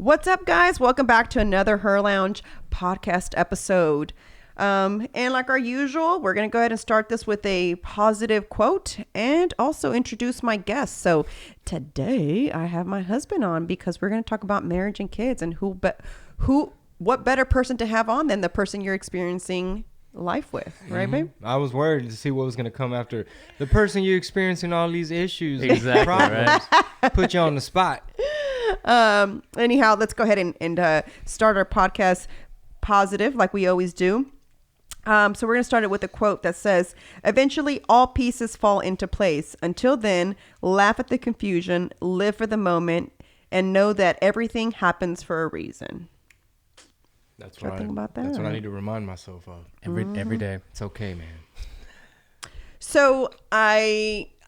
What's up, guys? Welcome back to another Her Lounge podcast episode. And like our usual, we're going to go ahead and start this with a positive quote and also introduce my guest. So today I have my husband on because we're going to talk about marriage and kids, and what better person to have on than the person you're experiencing life with, right, babe? I was worried to see what was going to come after the person you're experiencing all these issues. Exactly, problems. Right? Put you on the spot. Anyhow, let's go ahead and start our podcast positive like we always do. So we're going to start it with a quote that says, "Eventually all pieces fall into place. Until then, laugh at the confusion, live for the moment, and know that everything happens for a reason." That's what I think about that. That's what I need to remind myself of every day. It's okay, man. So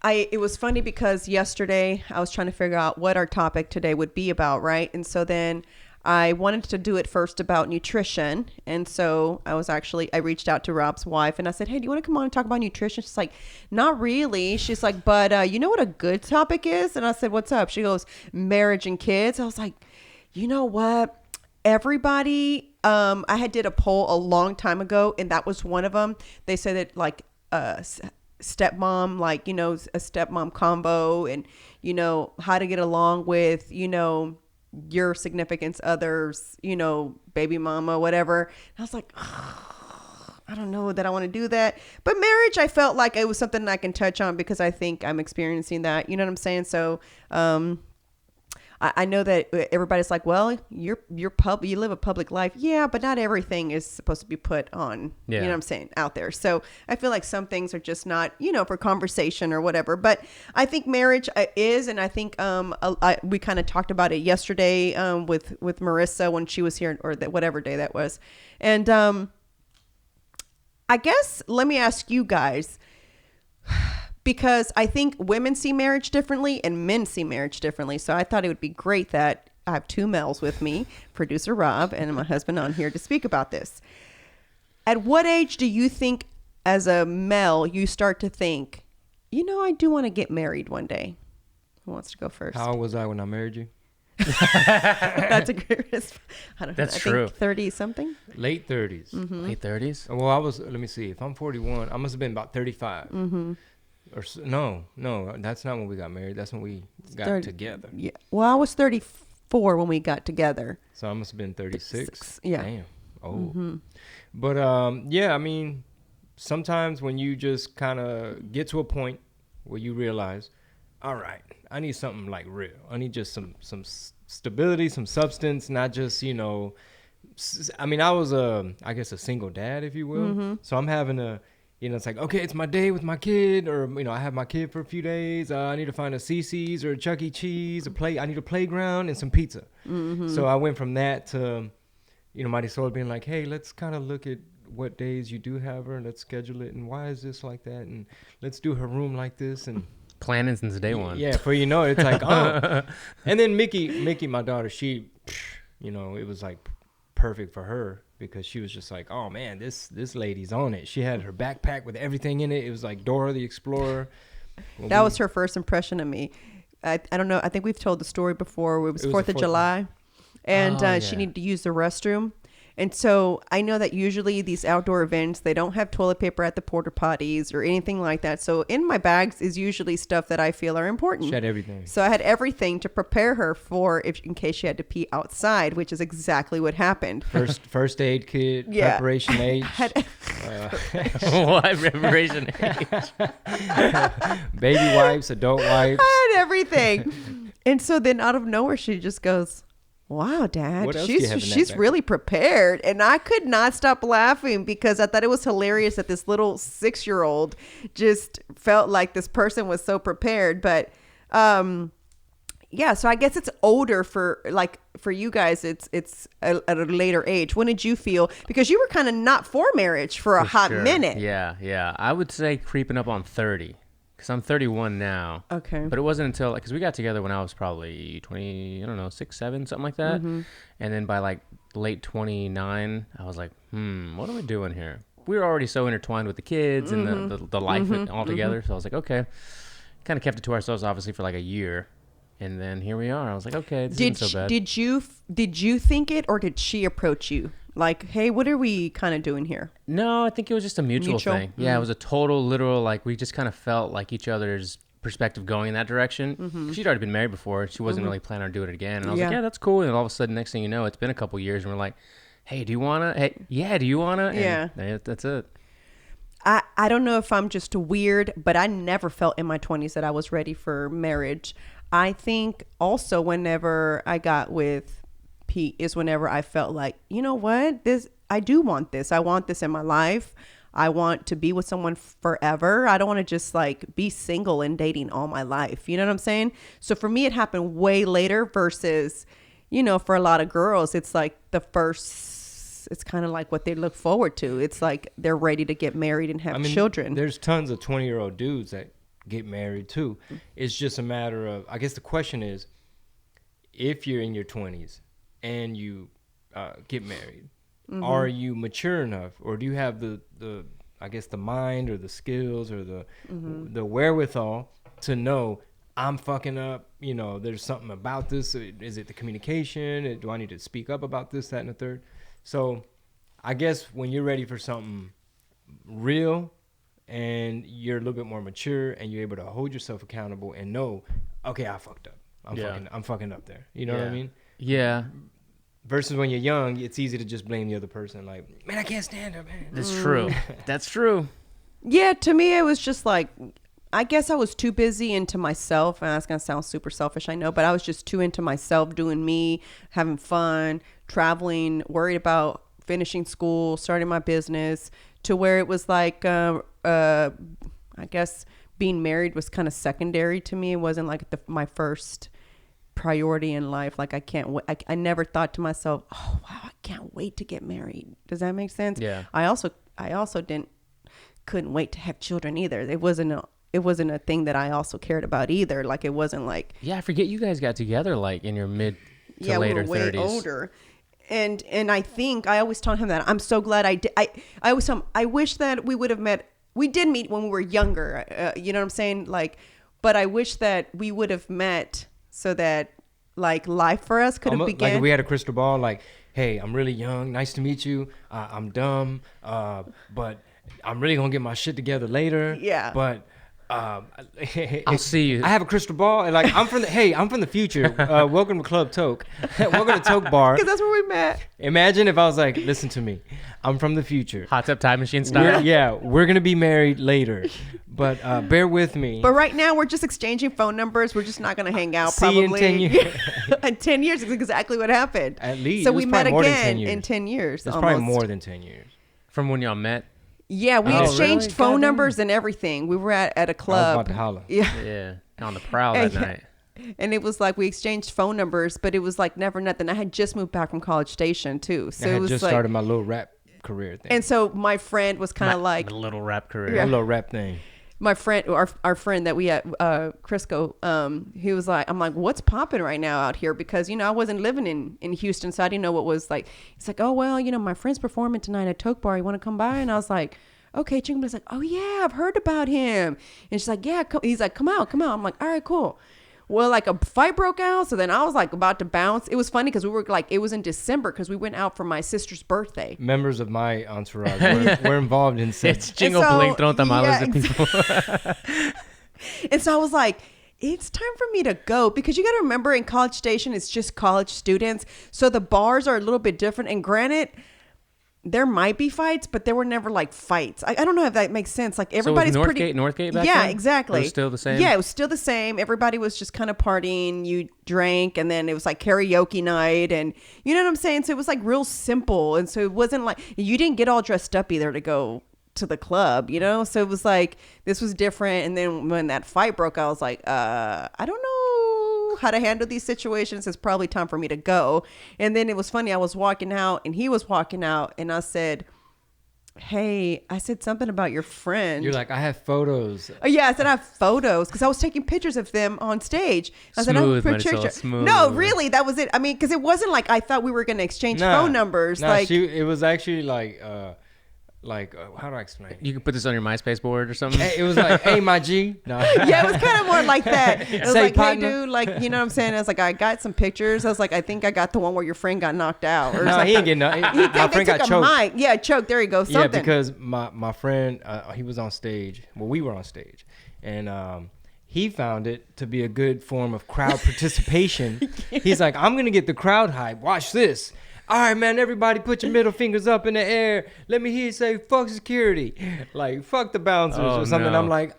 it was funny because yesterday I was trying to figure out what our topic today would be about, right? And so then I wanted to do it first about nutrition. And so I reached out to Rob's wife and I said, "Hey, do you want to come on and talk about nutrition?" She's like, "Not really." She's like, "But you know what a good topic is?" And I said, "What's up?" She goes, "Marriage and kids." I was like, you know what? Everybody, I did a poll a long time ago, and that was one of them. They said that like stepmom, like, you know, a stepmom combo, and, you know, how to get along with, you know, your significant others, you know, baby mama, whatever. And I was like, I don't know that I want to do that. But marriage, I felt like it was something I can touch on because I think I'm experiencing that. You know what I'm saying? So, I know that everybody's like, well, you live a public life. Yeah, but not everything is supposed to be put on, you know what I'm saying, out there. So I feel like some things are just not, you know, for conversation or whatever. But I think marriage is, and I think we kind of talked about it yesterday with Marissa when she was here, or whatever day that was. And I guess, let me ask you guys, because I think women see marriage differently and men see marriage differently. So I thought it would be great that I have two males with me, producer Rob and my husband on here to speak about this. At what age do you think as a male you start to think, you know, I do want to get married one day? Who wants to go first? How old was I when I married you? That's a great response. I don't know. That's true. 30 something. Late 30s. Mm-hmm. Late 30s? Well, let me see. If I'm 41, I must have been about 35. Mm-hmm. No, that's not when we got married. That's when we got together. Yeah. Well, I was 34 when we got together. So I must have been 36. Yeah. Damn. Oh. Mm-hmm. But yeah, I mean, sometimes when you just kind of get to a point where you realize, all right, I need something like real. I need just some stability, some substance, not just, you know, I mean, I was I guess a single dad, if you will. Mm-hmm. So I'm having you know, it's like, okay, it's my day with my kid, or, you know, I have my kid for a few days. I need to find a CC's or a Chuck E. Cheese, I need a playground and some pizza. Mm-hmm. So I went from that to, you know, Mariswole being like, hey, let's kind of look at what days you do have her, and let's schedule it, and why is this like that, and let's do her room like this, and planning since day one. Yeah, for, you know, it's like, oh. And then Mickey, my daughter, she, you know, it was like perfect for her. Because she was just like, oh man, this lady's on it. She had her backpack with everything in it. It was like Dora the Explorer. That was her first impression of me. I don't know. I think we've told the story before. It was 4th of July. And she needed to use the restroom. And so I know that usually these outdoor events, they don't have toilet paper at the porta potties or anything like that. So in my bags is usually stuff that I feel are important. She had everything. So I had everything to prepare her for in case she had to pee outside, which is exactly what happened. First aid kit, preparation H. What? Preparation H? Baby wipes, adult wipes. I had everything. And so then out of nowhere, she just goes, "Wow, Dad, she's really prepared." And I could not stop laughing because I thought it was hilarious that this little 6-year-old just felt like this person was so prepared. But yeah, so I guess it's older for you guys. It's at a later age. When did you feel? Because you were kind of not for marriage for a hot minute. Yeah. I would say creeping up on 30. Because I'm 31 now. Okay. But it wasn't until, because we got together when I was probably 20, I don't know, 6, 7, something like that. Mm-hmm. And then by like late 29, I was like, what are we doing here? We were already so intertwined with the kids and the life all together. So I was like, okay. Kind of kept it to ourselves, obviously, for like a year. And then here we are. I was like, okay, this isn't so bad. Did you think it, or did she approach you? Like, hey, what are we kind of doing here? No, I think it was just a mutual thing. Mm-hmm. Yeah, it was a total, literal, like, we just kind of felt like each other's perspective going in that direction. Mm-hmm. She'd already been married before. She wasn't really planning on doing it again. And I was like, yeah, that's cool. And all of a sudden, next thing you know, it's been a couple years, and we're like, hey, do you want to? Hey, yeah, do you want to? Yeah. That's it. I don't know if I'm just weird, but I never felt in my 20s that I was ready for marriage. I think also whenever I got with Pete is whenever I felt like, you know what, I do want this. I want this in my life. I want to be with someone forever. I don't want to just like be single and dating all my life. You know what I'm saying? So for me, it happened way later versus, you know, for a lot of girls, it's like it's kind of like what they look forward to. It's like they're ready to get married and have children. There's tons of 20-year-old dudes that get married too. It's just a matter of, I guess the question is, if you're in your 20s and you get married, are you mature enough, or do you have the I guess the mind or the skills or the wherewithal to know I'm fucking up, you know, there's something about this. Is it the communication? Do I need to speak up about this, that, and the third? So I guess when you're ready for something real and you're a little bit more mature and you're able to hold yourself accountable and know, okay, I fucked up. I'm fucking up there. You know what I mean? Yeah. Versus when you're young, it's easy to just blame the other person. Like, man, I can't stand her, man. That's true. That's true. Yeah, to me, it was just like, I guess I was too busy into myself. And that's going to sound super selfish, I know. But I was just too into myself, doing me, having fun, traveling, worried about finishing school, starting my business, to where it was like, I guess being married was kind of secondary to me. It wasn't like my first priority in life. Like I never thought to myself, oh wow, I can't wait to get married. Does that make sense? Yeah. I also couldn't wait to have children either. It wasn't a thing that I also cared about either. Like it wasn't like, yeah, I forget you guys got together like in your mid to later we were way 30s. Older. And I think I always told him that I'm so glad I did. I always tell him, I wish that we would have met. We did meet when we were younger. You know what I'm saying? Like, but I wish that we would have met so that like life for us could have begun. Like if we had a crystal ball, like, hey, I'm really young. Nice to meet you. I'm dumb. But I'm really going to get my shit together later. Yeah. But I'll see you. I have a crystal ball, and like I'm from the future. Welcome to Club Toke. Welcome to Toke Bar. Because that's where we met. Imagine if I was like, listen to me, I'm from the future. Hot tub time machine style. We're gonna be married later, but bear with me. But right now we're just exchanging phone numbers. We're just not gonna hang out. See probably you in 10 years. In 10 years is exactly what happened. At least. So we met again in 10 years. It's probably more than 10 years. From when y'all met. Yeah, we exchanged phone numbers and everything. We were at a club. I was about to holler. Yeah, on the prowl that night. And it was like we exchanged phone numbers, but it was like never nothing. I had just moved back from College Station too, so I had it was just like, started my little rap career thing. And so my friend was kind of like a little rap career, a little rap thing. My friend, our friend that we had, Crisco, he was like, I'm like, what's popping right now out here? Because, you know, I wasn't living in Houston, so I didn't know what was like. He's like, oh, well, you know, my friend's performing tonight at Toke Bar. You want to come by? And I was like, okay. Chingo Bling's like, oh, yeah, I've heard about him. And she's like, yeah. He's like, come out. I'm like, all right, cool. Well, like a fight broke out. So then I was like about to bounce. It was funny because we were like, it was in December because we went out for my sister's birthday. Members of my entourage were involved in sex. It's Chingo Bling throwing tamales at people. And so I was like, it's time for me to go, because you got to remember in College Station, it's just college students. So the bars are a little bit different. And granted, there might be fights, but there were never like fights. I don't know if that makes sense. Like everybody's so pretty Northgate back yeah, then? exactly. It was still the same. Yeah, it was still the same. Everybody was just kind of partying. You drank, and then it was like karaoke night, and you know what I'm saying. So it was like real simple, and so it wasn't like you didn't get all dressed up either to go to the club, you know. So it was like this was different. And then when that fight broke, I was like, I don't know how to handle these situations. It's probably time for me to go. And then it was funny, I was walking out and he was walking out, and I said, hey, I said something about your friend. You're like, I have photos. Oh yeah, I said I have photos because I was taking pictures of them on stage. I said, Smooth. No, really, that was it. I mean, because it wasn't like I thought we were going to exchange phone numbers. Like it was actually like like how do I explain it? You can put this on your MySpace board or something. It was like, hey, my G. No. Yeah, it was kind of more like that. It was Say, like, partner. hey, dude, like, you know what I'm saying? I was like, I got some pictures. I was like, I think I got the one where your friend got knocked out. Or No, something. he ain't getting nothing. My friend got choked. Mic. Yeah, choked. There you go. Something. Yeah, because my friend, he was on stage. Well, we were on stage. And he found it to be a good form of crowd participation. He's like, I'm going to get the crowd hype. Watch this. All right, man, everybody put your middle fingers up in the air. Let me hear you say, fuck security. Like, fuck the bouncers or something. No. I'm like,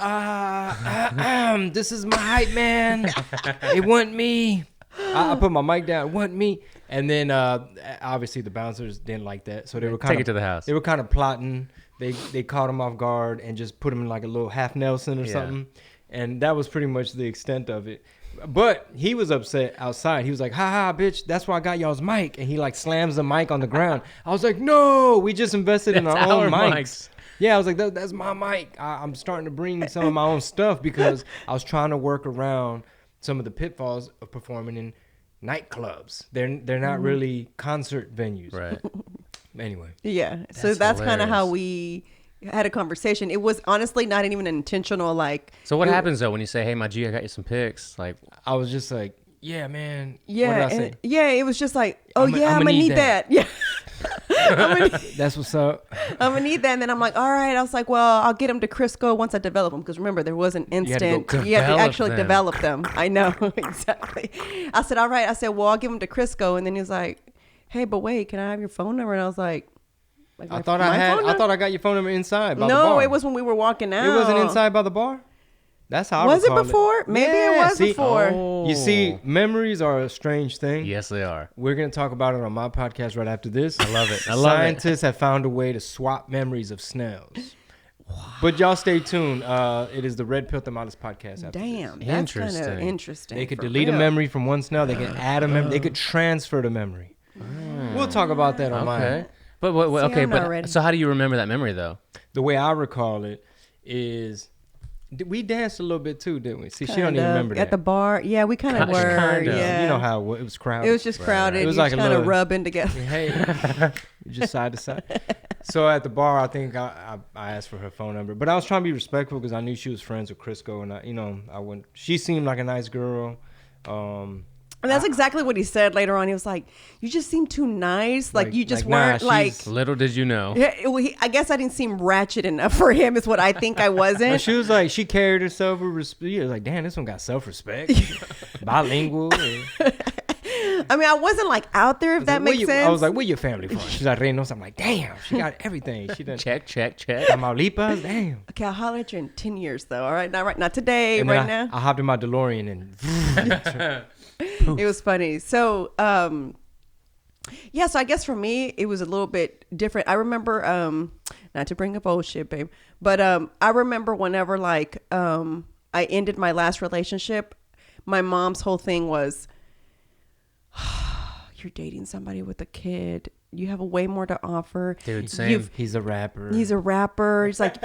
this is my hype, man. It wasn't me. I put my mic down. It wasn't me. And then, obviously, the bouncers didn't like that. So they were Take it to the house. They were kind of plotting. They caught him off guard and just put him in like a little half Nelson or something. And that was pretty much the extent of it. But he was upset outside. He was like, ha ha, bitch, that's why I got y'all's mic. And he like slams the mic on the ground. I was like, no, we just invested in our own mics. Yeah, I was like, that's my mic. I'm starting to bring some of my own stuff because I was trying to work around some of the pitfalls of performing in nightclubs. They're not really concert venues. Right. Anyway. Yeah. So that's kind of how we had a conversation. It was honestly not even intentional. Like, so what happens though when you say, "Hey, my G, I got you some pics"? Like, I was just like, "Yeah, man." Yeah, what did I say? Yeah. It was just like, "Oh I'm gonna need that." Yeah. That's what's up. I'm gonna need that, and then I'm like, "All right." I was like, "Well, I'll get them to Crisco once I develop them," because remember, there was an instant. You had to actually develop them. I know exactly. I said, "All right." I said, "Well, I'll give them to Crisco," and then he was like, "Hey, but wait, can I have your phone number?" And I was like. I thought I got your phone number inside by the bar. No, it was when we were walking out. It wasn't inside by the bar? That's how was it before? Maybe it was before. Oh. You see, memories are a strange thing. Yes, they are. We're going to talk about it on my podcast right after this. I love it. Scientists have found a way to swap memories of snails. Wow. But y'all stay tuned. It is the Red Pill Thermometer podcast. Damn, that's kind of interesting. They could delete a memory from one snail. They can add a memory. They could transfer the memory. We'll talk about that on mine. But so how do you remember that memory though? The way I recall it is we danced a little bit too, didn't we? See, she don't even remember that. At the bar, yeah, we kind of were. Yeah, you know how it was crowded. It was just crowded. It was like kind of rubbing together. Hey, just side to side. So at the bar, I think I asked for her phone number, but I was trying to be respectful because I knew she was friends with Crisco, and I wouldn't. She seemed like a nice girl. And that's exactly what he said later on. He was like, "You just seem too nice. Like you just weren't like." Little did you know. Yeah, I guess I didn't seem ratchet enough for him. Is what I think I wasn't. Well, she was like, she carried herself with respect. You was like, damn, this one got self-respect. Bilingual. I mean, I wasn't like out there. If that makes sense. I was like, "Where your family from?" She's like, "Reynos." I'm like, "Damn, she got everything." She done check. Tamaulipas, damn. Okay, I'll holler at you in 10 years, though. All right, not today, and right now. I hopped in my DeLorean and. It was funny. So, yeah. So I guess for me, it was a little bit different. I remember, not to bring up old shit, babe, but I remember whenever like I ended my last relationship, my mom's whole thing was, "You're dating somebody with a kid. You have way more to offer." Dude, same. He's a rapper. He's like,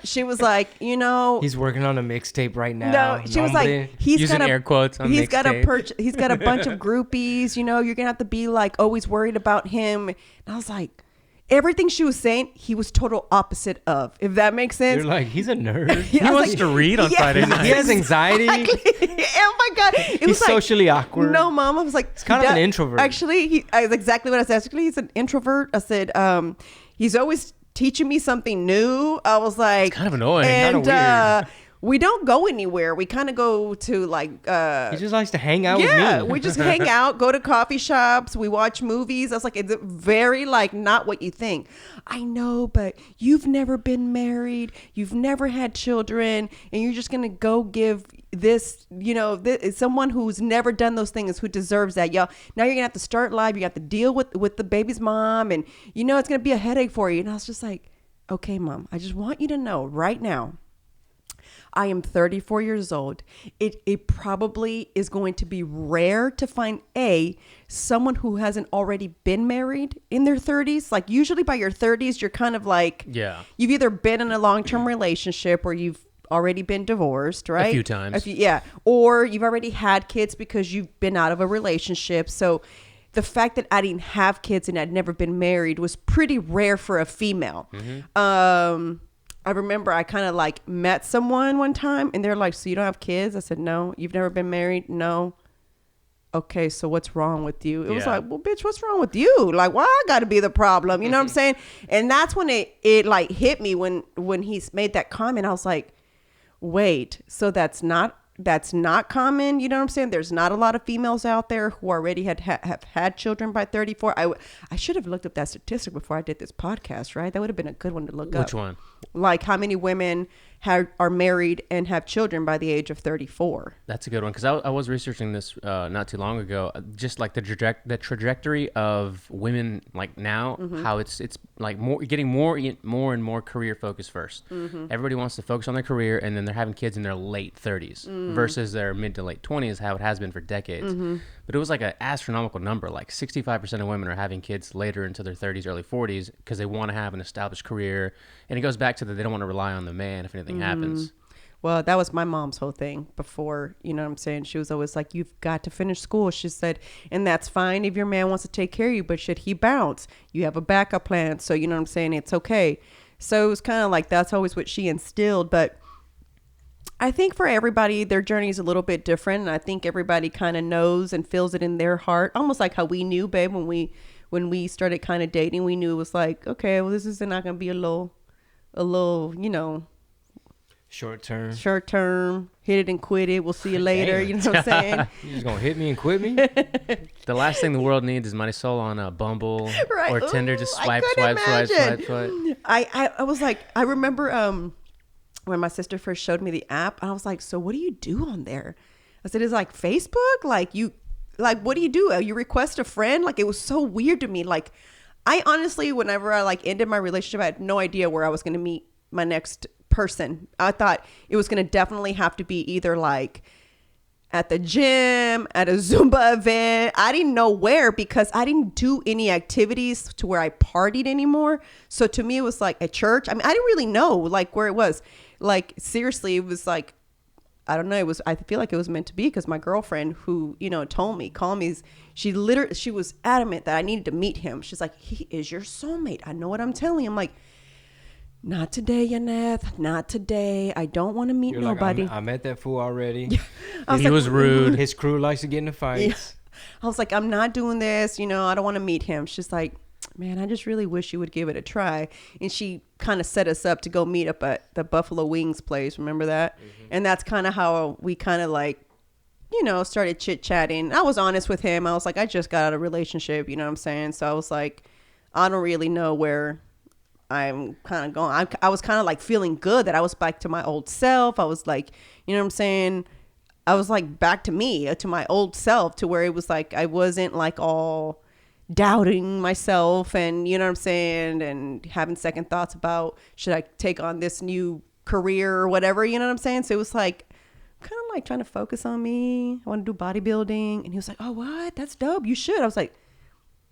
she was like, you know. He's working on a mixtape right now. No, she was like, he's using air quotes on he's got a bunch of groupies, you know, you're going to have to be like always worried about him. And I was like, everything she was saying, he was total opposite of, if that makes sense. You're like, he's a nerd. He wants to read on Friday night. He has anxiety. Exactly. Oh my God. He's socially awkward. No, Mom. I was like, he's kind of an introvert. Actually, exactly what I said. Actually, he's an introvert. I said, he's always teaching me something new. I was like, it's kind of annoying. And kind of weird. We don't go anywhere. We kind of go to like. He just likes to hang out with me. Yeah, we just hang out, go to coffee shops, we watch movies. I was like, it's very like not what you think. I know, but you've never been married, you've never had children, and you're just gonna go give this, you know, someone who's never done those things, who deserves that, y'all. Now you're gonna have to start live. You have to deal with the baby's mom, and you know it's gonna be a headache for you. And I was just like, okay, Mom, I just want you to know right now. I am 34 years old. It probably is going to be rare to find someone who hasn't already been married in their 30s. Like usually by your 30s, you're kind of like, you've either been in a long-term relationship or you've already been divorced, right? A few times. Or you've already had kids because you've been out of a relationship. So the fact that I didn't have kids and I'd never been married was pretty rare for a female. I remember I kind of like met someone one time and they're like, so you don't have kids? I said, no. You've never been married? No. Okay, so what's wrong with you? It was like, well, bitch, what's wrong with you? Like, why I got to be the problem? You know what I'm saying? And that's when it like hit me when he's made that comment. I was like, wait, so that's not common. You know what I'm saying? There's not a lot of females out there who already have had children by 34. I should have looked up that statistic before I did this podcast, right? That would have been a good one to look up. Which one? Like how many women are married and have children by the age of 34. That's a good one, because I was researching this not too long ago, just like the trajectory of women like now, how it's like getting more and more career focused first. Everybody wants to focus on their career, and then they're having kids in their late 30s versus their mid to late 20s, how it has been for decades. But it was like an astronomical number, like 65% of women are having kids later into their 30s, early 40s, because they want to have an established career. And it goes back to that they don't want to rely on the man if anything happens. Well, that was my mom's whole thing before, you know what I'm saying? She was always like, you've got to finish school. She said, and that's fine if your man wants to take care of you, but should he bounce? You have a backup plan. So, you know what I'm saying? It's okay. So it was kind of like, that's always what she instilled. But I think for everybody, their journey is a little bit different. And I think everybody kind of knows and feels it in their heart. Almost like how we knew, babe, when we started kind of dating, we knew it was like, okay, well, this is not going to be a little, you know, short term, hit it and quit it. We'll see you later. Damn. You know what I'm saying? You just gonna hit me and quit me? The last thing the world needs is Mariswole on Bumble or Tinder. Just swipe. I was like, I remember when my sister first showed me the app, I was like, so what do you do on there? I said, it's like Facebook? Like what do you do? You request a friend? Like, it was so weird to me. Like, I honestly, whenever I like ended my relationship, I had no idea where I was going to meet my next person. I thought it was going to definitely have to be either like at the gym, at a Zumba event. I didn't know where, because I didn't do any activities to where I partied anymore. So to me, it was like a church. I mean, I didn't really know like where it was. Like, seriously, it was like, I don't know. I feel like it was meant to be, because my girlfriend who, you know, called me, she was adamant that I needed to meet him. She's like, he is your soulmate. I know what I'm telling you. I'm like, not today, Yaneth. Not today. I don't want to meet nobody. I met that fool already. He was rude. His crew likes to get into fights. Yeah. I was like, I'm not doing this. You know, I don't want to meet him. She's like, man, I just really wish you would give it a try. And she kind of set us up to go meet up at the Buffalo Wings place. Remember that? And that's kind of how we kind of like, you know, started chit chatting. I was honest with him. I was like, I just got out of a relationship. You know what I'm saying? So I was like, I don't really know where I'm kind of going. I was kind of like feeling good that I was back to my old self. I was like, you know what I'm saying? I was like back to me, to my old self, to where it was like, I wasn't like all doubting myself and, you know what I'm saying? And having second thoughts about, should I take on this new career or whatever, you know what I'm saying? So it was like, kind of like trying to focus on me. I want to do bodybuilding. And he was like, oh, what? That's dope. You should. I was like,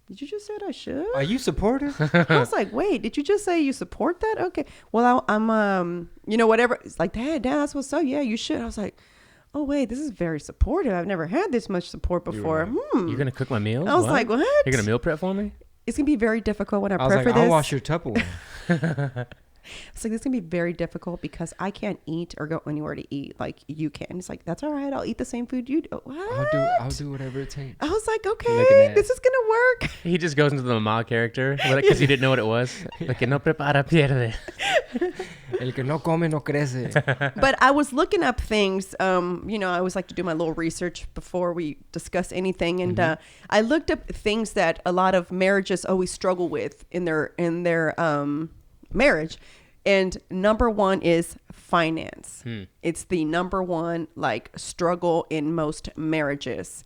did you just say I should? Are you supportive? I was like, wait, did you just say you support that? Okay. Well, I'm, you know, whatever. It's like, Dad, that's what's so. Yeah, you should. I was like, oh, wait, this is very supportive. I've never had this much support before. You're going to cook my meals? I was like, what? You're going to meal prep for me? It's going to be very difficult when I prep was like, for this. I'll wash your Tupperware. It's like, this is going to be very difficult because I can't eat or go anywhere to eat like you can. It's like, that's all right. I'll eat the same food you do. What? I'll do whatever it takes. I was like, okay, this is going to work. He just goes into the mama character because he didn't know what it was. Like, no prepara pierde. El que no come no crece. But I was looking up things. You know, I always like to do my little research before we discuss anything. And I looked up things that a lot of marriages always struggle with in their marriage. And number one is finance. It's the number one like struggle in most marriages.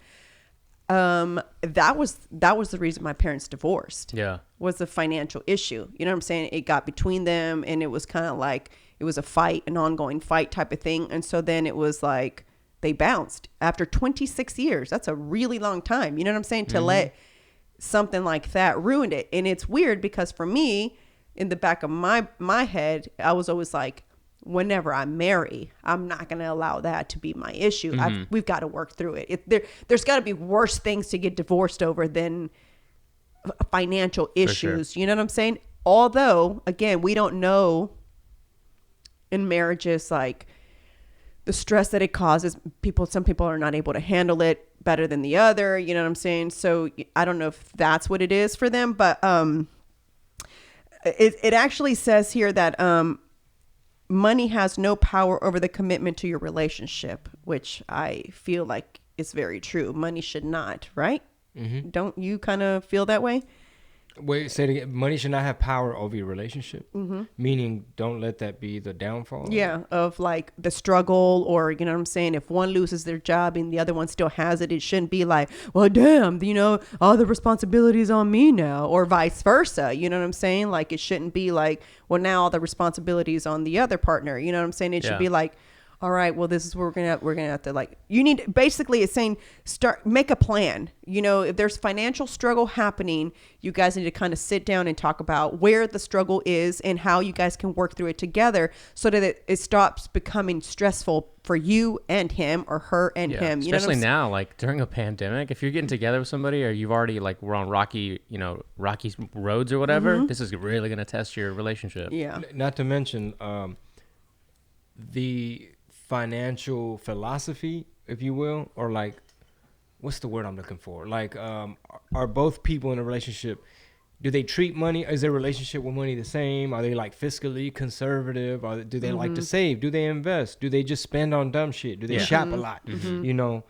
That was the reason my parents divorced. Yeah. Was a financial issue. You know what I'm saying? It got between them and it was kind of like, it was a fight, an ongoing fight type of thing. And so then it was like, they bounced after 26 years. That's a really long time. You know what I'm saying? To let something like that ruin it. And it's weird because for me, in the back of my head, I was always like, whenever I marry, I'm not going to allow that to be my issue. We've got to work through it. There's got to be worse things to get divorced over than financial issues. Sure. You know what I'm saying? Although, again, we don't know in marriages, like the stress that it causes. Some people are not able to handle it better than the other. You know what I'm saying? So I don't know if that's what it is for them, but it actually says here that money has no power over the commitment to your relationship, which I feel like is very true. Money should not, right? Mm-hmm. Don't you kind of feel that way? Wait, say it again. Money should not have power over your relationship. Mm-hmm. Meaning, don't let that be the downfall. Yeah, of like the struggle, or you know what I'm saying. If one loses their job and the other one still has it, it shouldn't be like, well, damn, you know, all the responsibilities on me now, or vice versa. You know what I'm saying? Like it shouldn't be like, well, now all the responsibilities on the other partner. You know what I'm saying? It should be like, all right, well, this is what we're gonna have to, like, you need, basically it's saying make a plan. You know, if there's financial struggle happening, you guys need to kind of sit down and talk about where the struggle is and how you guys can work through it together so that it stops becoming stressful for you and him, or her and him. You Especially now, like during a pandemic, if you're getting together with somebody, or you've already, like, we're on rocky roads or whatever, this is really gonna test your relationship. Yeah. Not to mention the financial philosophy, if you will, or like, what's the word I'm looking for? Like, are both people in a relationship, do they treat money, is their relationship with money the same? Are they like fiscally conservative? Or do they like to save? Do they invest? Do they just spend on dumb shit? Do they shop a lot? You know,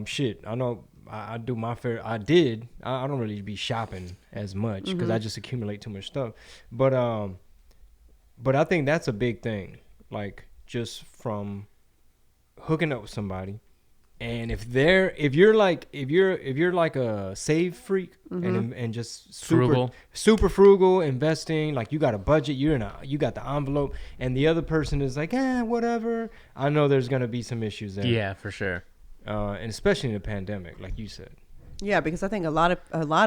shit, I know I do my fair, I don't really be shopping as much because I just accumulate too much stuff. But I think that's a big thing. Like, just from hooking up with somebody, and if you're like a save freak and just super frugal, investing, like you got a budget, you got the envelope, and the other person is like, whatever, I know there's gonna be some issues there. Yeah, for sure. And especially in the pandemic, like you said. Yeah, because I think a lot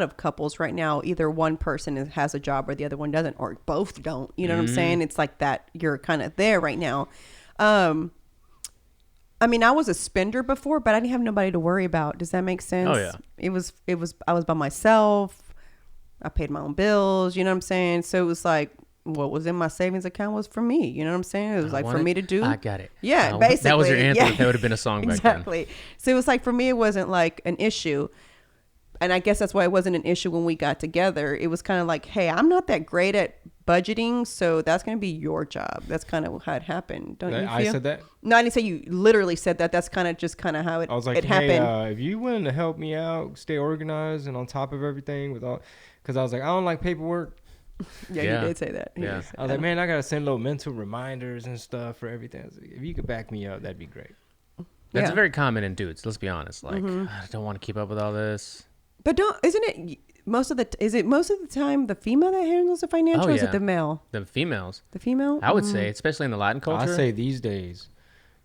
of couples right now, either one person has a job or the other one doesn't, or both don't. You know what I'm saying? It's like that. You're kind of there right now. I mean, I was a spender before, but I didn't have nobody to worry about. Does that make sense? Oh, yeah. It was, I was by myself. I paid my own bills. You know what I'm saying? So it was like, what was in my savings account was for me. You know what I'm saying? It was like for me to do. I got it. Yeah, basically. That was your answer. Yeah. That would have been a song back exactly. Then. So it was like, for me, it wasn't like an issue. And I guess that's why it wasn't an issue when we got together. It was kind of like, hey, I'm not that great at budgeting, so that's going to be your job. That's kind of how it happened. Don't you feel? I said that? No, I didn't say you literally said that. That's kind of how it, I was like, it happened. If you willing to help me out, stay organized and on top of everything because I was like, I don't like paperwork. Yeah, you did say that. Yeah. I was like, man, I got to send little mental reminders and stuff for everything. I was like, if you could back me up, that'd be great. That's very common in dudes. Let's be honest. Like, I don't want to keep up with all this. But isn't it most of the time the female that handles the financial, or is it the male? The females. The female? I would say, especially in the Latin culture. I say these days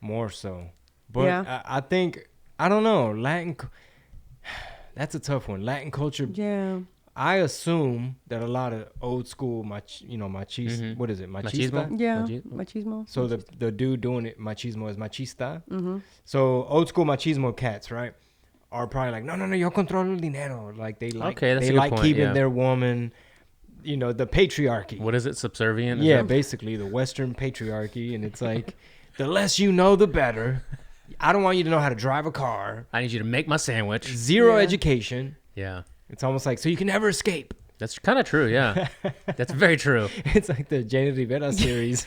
more so. But I think, I don't know, that's a tough one. Latin culture. Yeah. I assume that a lot of old school, what is it? Machista? Yeah, machismo. So the dude doing it, machismo, is machista. Mm-hmm. So old school machismo cats, right, are probably like, no, yo controlo el dinero. Like they like keeping their woman, you know, the patriarchy. What is it? Subservient? Yeah, basically the Western patriarchy. And it's like, the less you know, the better. I don't want you to know how to drive a car. I need you to make my sandwich. Zero education. Yeah. It's almost like, so you can never escape. That's kind of true, yeah. That's very true. It's like the Jenny Rivera series.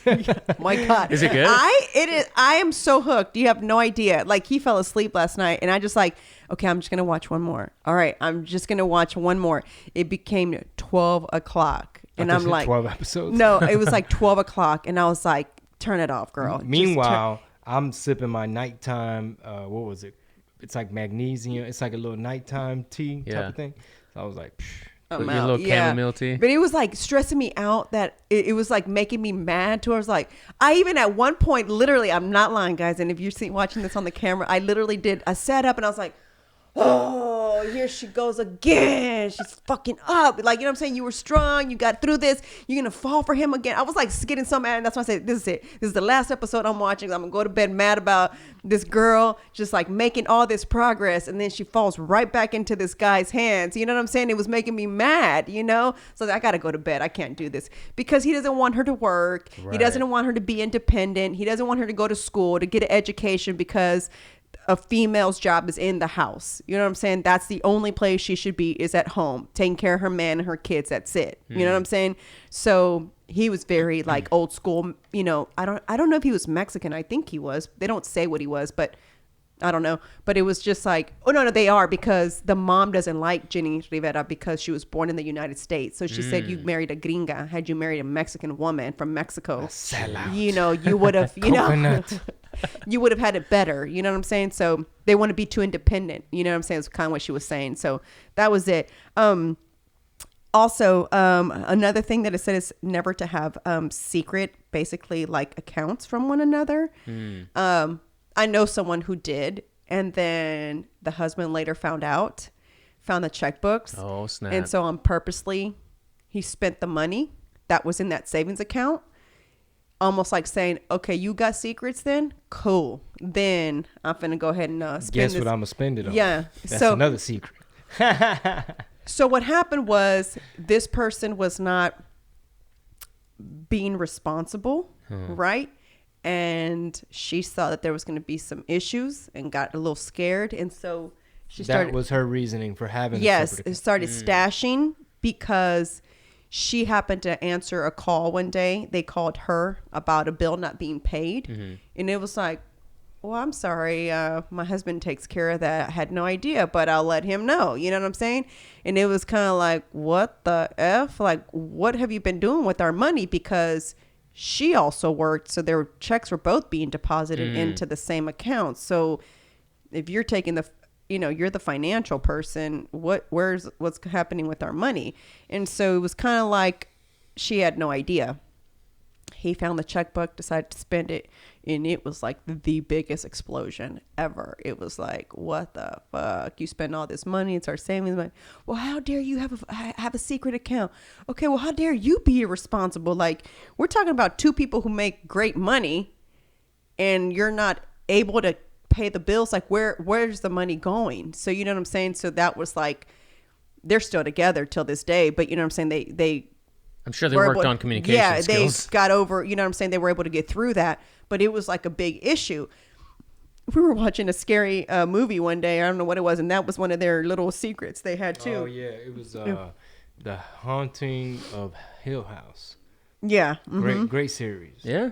My God. Is it good? I am so hooked. You have no idea. Like, he fell asleep last night, and I just like, okay, I'm just going to watch one more. All right, I'm just going to watch one more. It became 12 o'clock. And I'm like, 12 episodes? No, it was like 12 o'clock. And I was like, turn it off, girl. Meanwhile, I'm sipping my nighttime, what was it? It's like magnesium. It's like a little nighttime tea type of thing. So I was like, your little chamomile tea. But it was like stressing me out that it was like making me mad too. I was like, I even at one point, literally, I'm not lying, guys. And if you're watching this on the camera, I literally sat up and I was like, oh, oh, here she goes again. She's fucking up. Like, you know what I'm saying? You were strong. You got through this. You're going to fall for him again. I was like getting so mad. And that's why I said, this is it. This is the last episode I'm watching. I'm going to go to bed mad about this girl just like making all this progress. And then she falls right back into this guy's hands. You know what I'm saying? It was making me mad, you know? So I got to go to bed. I can't do this because he doesn't want her to work. Right. He doesn't want her to be independent. He doesn't want her to go to school to get an education because a female's job is in the house. You know what I'm saying? That's the only place she should be, is at home, taking care of her man and her kids. That's it. You know what I'm saying? So he was very like old school, you know. I don't know if he was Mexican. I think he was. They don't say what he was, but I don't know. But it was just like, oh no, they are, because the mom doesn't like Jenny Rivera because she was born in the United States. So she said, you married a gringa. Had you married a Mexican woman from Mexico, you know, you would have, you know, you would have had it better. You know what I'm saying? So they want to be too independent. You know what I'm saying? It's kind of what she was saying. So that was it. Also, another thing that it said is never to have secret, basically like accounts from one another. I know someone who did, and then the husband later found the checkbooks. Oh, snap. And so he spent the money that was in that savings account, almost like saying, okay, you got secrets then? Cool. Then I'm finna go ahead and spend Guess this. what I'm gonna spend it on. Yeah. That's another secret. So what happened was this person was not being responsible, right? And she saw that there was going to be some issues and got a little scared. And so she started. That was her reasoning for having. Yes. It started stashing because she happened to answer a call one day. They called her about a bill not being paid. And it was like, well, I'm sorry. My husband takes care of that. I had no idea, but I'll let him know. You know what I'm saying? And it was kind of like, what the F? Like, what have you been doing with our money? Because she also worked, so their checks were both being deposited into the same account. So if you're taking you're the financial person, what's happening with our money? And so it was kind of like she had no idea. He found the checkbook, decided to spend it, and it was like the biggest explosion ever. It was like, what the fuck? You spend all this money, it's our savings money. Well, how dare you have a secret account? Okay, well, how dare you be irresponsible? Like, we're talking about two people who make great money, and you're not able to pay the bills. Like, where's the money going? So you know what I'm saying? So that was like, they're still together till this day, but you know what I'm saying? I'm sure they worked on communication skills. They got over, you know what I'm saying? They were able to get through that, but it was like a big issue. We were watching a scary movie one day. I don't know what it was. And that was one of their little secrets they had too. Oh yeah. It was The Haunting of Hill House. Yeah. Great series. Yeah.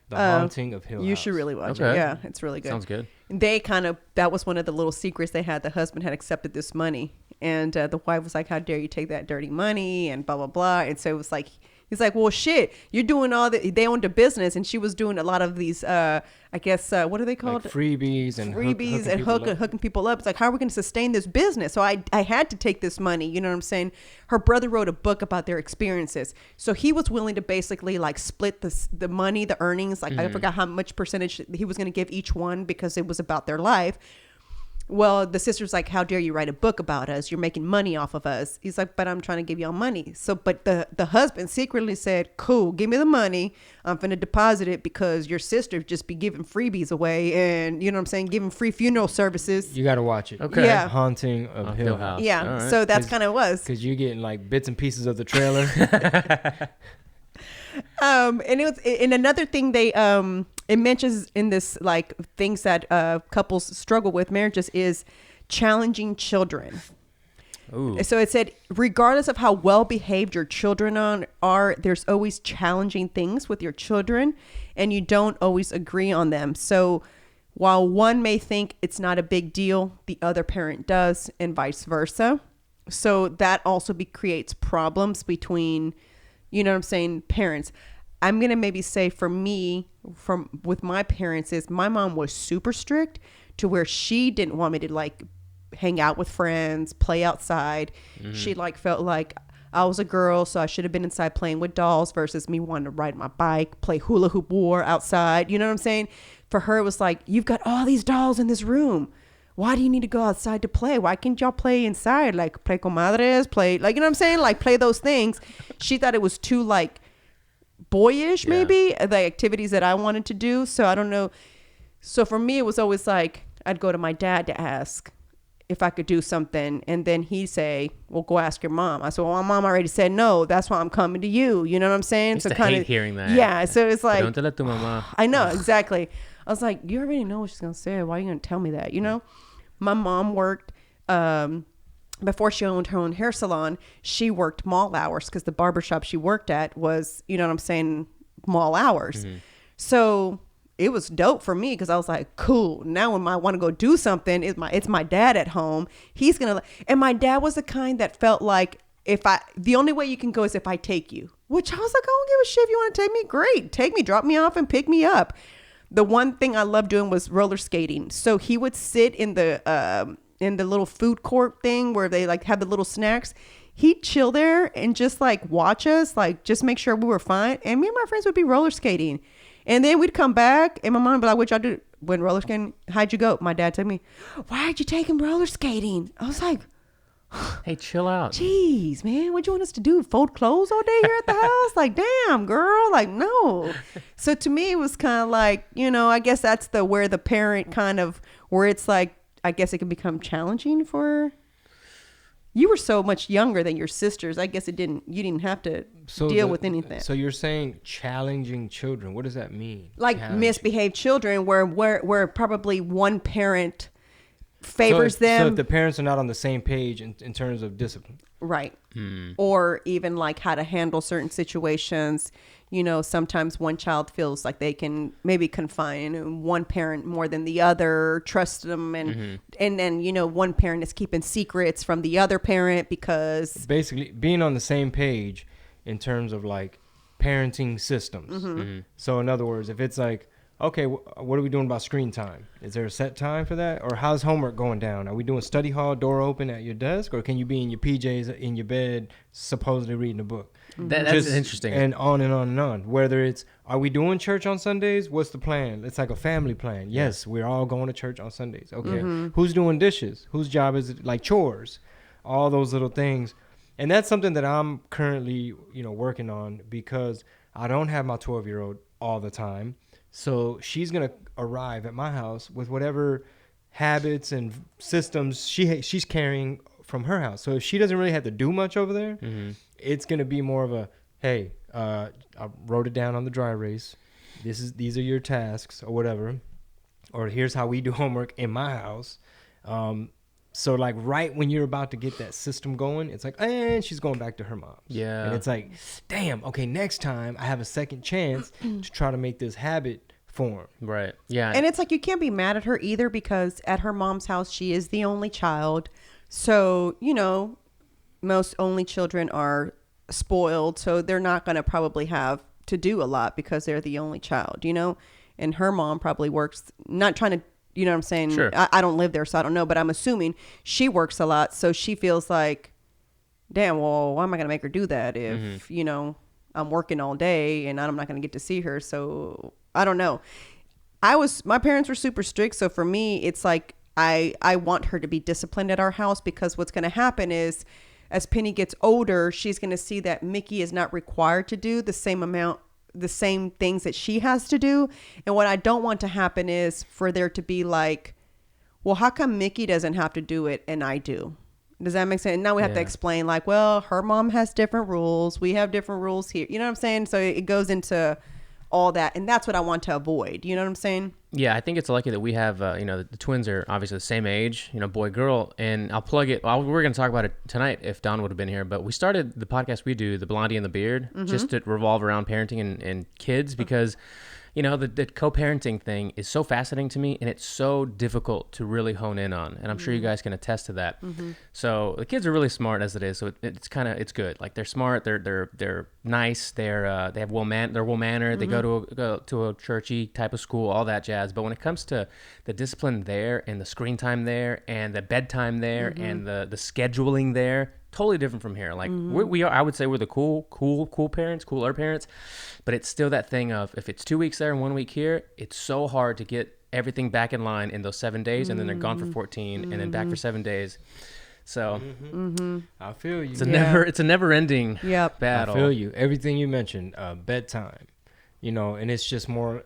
The Haunting of Hill House. You should really watch it. Yeah. It's really good. Sounds good. That was one of the little secrets they had. The husband had accepted this money. And the wife was like, how dare you take that dirty money and blah, blah, blah. And so it was like, he's like, well, shit, you're doing all that. They owned a business, and she was doing a lot of these, I guess, what are they called? Like freebies and hooking people up. It's like, how are we going to sustain this business? So I had to take this money. You know what I'm saying? Her brother wrote a book about their experiences. So he was willing to basically like split the money, the earnings. Like I forgot how much percentage he was going to give each one because it was about their life. Well, the sister's like, how dare you write a book about us? You're making money off of us. He's like, but I'm trying to give y'all money. So, but the husband secretly said, cool, give me the money. I'm going to deposit it because your sister just be giving freebies away and, you know what I'm saying, giving free funeral services. You got to watch it. Okay. Yeah. Haunting of Hill House. Yeah. Right. So that's kind of was. Because you're getting like bits and pieces of the trailer. And it was, and another thing they, it mentions in this, like things that couples struggle with marriages is challenging children. Ooh. So it said, regardless of how well behaved your children are, there's always challenging things with your children, and you don't always agree on them. So while one may think it's not a big deal, the other parent does, and vice versa. So that also creates problems between, you know what I'm saying, parents. I'm going to maybe say for me, with my parents, is my mom was super strict to where she didn't want me to like hang out with friends, play outside. She like felt like I was a girl, so I should have been inside playing with dolls versus me wanting to ride my bike, play hula hoop war outside. You know what I'm saying? For her, it was like, you've got all these dolls in this room. why do you need to go outside to play? Why can't y'all play inside? Like play comadres, play, like, you know what I'm saying? Like play those things. She thought it was too like boyish, maybe the activities that I wanted to do. So I don't know. So for me, it was always like, I'd go to my dad to ask if I could do something. And then he'd say, well, go ask your mom. I said, well, my mom already said no. That's why I'm coming to you. You know what I'm saying? So kind of hearing that. Yeah. So it's like, don't tell it to mama. I know, exactly. I was like, you already know what she's going to say. Why are you going to tell me that? You know, my mom worked, before she owned her own hair salon, she worked mall hours because the barbershop she worked at was, you know what I'm saying, mall hours. Mm-hmm. So it was dope for me because I was like, cool. Now when I want to go do something, it's my dad at home. He's going to, and my dad was the kind that felt like the only way you can go is if I take you, which I was like, I don't give a shit. If you want to take me, great. Take me, drop me off and pick me up. The one thing I loved doing was roller skating. So he would sit in the little food court thing where they like have the little snacks. He'd chill there and just like watch us, like just make sure we were fine. And me and my friends would be roller skating. And then we'd come back and my mom would be like, what y'all do when roller skating? How'd you go? My dad took me, why'd you take him roller skating? I was like, hey, chill out. Jeez, man, what you want us to do? Fold clothes all day here at the house? Like, damn, girl. Like, no. So to me, it was kind of like, you know, I guess that's where the parent kind of, where it's like, I guess it can become challenging for. You were so much younger than your sisters. I guess you didn't have to deal with anything. So you're saying challenging children. What does that mean? Like misbehaved children where probably one parent favors them. So if the parents are not on the same page in terms of discipline. Right. Or even like how to handle certain situations. You know, sometimes one child feels like they can maybe confine one parent more than the other, trust them. And then, you know, one parent is keeping secrets from the other parent because. Basically being on the same page in terms of like parenting systems. So in other words, if it's like, okay, what are we doing about screen time? Is there a set time for that? Or how's homework going down? Are we doing study hall, door open at your desk? Or can you be in your PJs in your bed, supposedly reading a book? That's interesting. And on and on and on. Whether it's, are we doing church on Sundays? What's the plan? It's like a family plan. Yes, we're all going to church on Sundays. Okay. Who's doing dishes? Whose job is it? Like chores. All those little things. And that's something that I'm currently, you know, working on because I don't have my 12-year-old all the time. So she's going to arrive at my house with whatever habits and systems she's carrying from her house. So if she doesn't really have to do much over there, it's going to be more of a, hey, I wrote it down on the dry erase. These are your tasks or whatever. Or here's how we do homework in my house. So like right when you're about to get that system going, it's like, and she's going back to her mom's. Yeah. And it's like, damn, okay, next time I have a second chance to try to make this habit form. Right. Yeah. And it's like, you can't be mad at her either because at her mom's house, she is the only child. So, you know, most only children are spoiled. So they're not going to probably have to do a lot because they're the only child, you know, and her mom probably works, not trying to, you know what I'm saying? Sure. I don't live there, so I don't know, but I'm assuming she works a lot. So she feels like, damn, well, why am I going to make her do that if, you know, I'm working all day and I'm not going to get to see her. So I don't know. My parents were super strict. So for me, it's like, I want her to be disciplined at our house because what's going to happen is as Penny gets older, she's going to see that Mickey is not required to do the same things that she has to do. And what I don't want to happen is for there to be like, well, how come Mickey doesn't have to do it and I do? Does that make sense? And now we have to explain like, well, her mom has different rules. We have different rules here. You know what I'm saying? So it goes into all that. And that's what I want to avoid. You know what I'm saying? Yeah, I think it's lucky that we have, you know, the twins are obviously the same age, you know, boy, girl. And I'll plug it. Well, we're going to talk about it tonight if Don would have been here. But we started the podcast we do, The Blondie and the Beard, just to revolve around parenting and kids because, you know, the co-parenting thing is so fascinating to me and it's so difficult to really hone in on. And I'm sure you guys can attest to that. So the kids are really smart as it is. So it's good. Like they're smart. They're nice. They're well-mannered. They go to a churchy type of school, all that jazz. But when it comes to the discipline there and the screen time there and the bedtime there and the scheduling there, totally different from here. Like we are, I would say we're the cool parents, cooler parents, but it's still that thing of if it's 2 weeks there and 1 week here, it's so hard to get everything back in line in those 7 days, and then they're gone for 14, and then back for 7 days. So I feel you. It's a never ending battle. I feel you. Everything you mentioned, bedtime, and it's just more.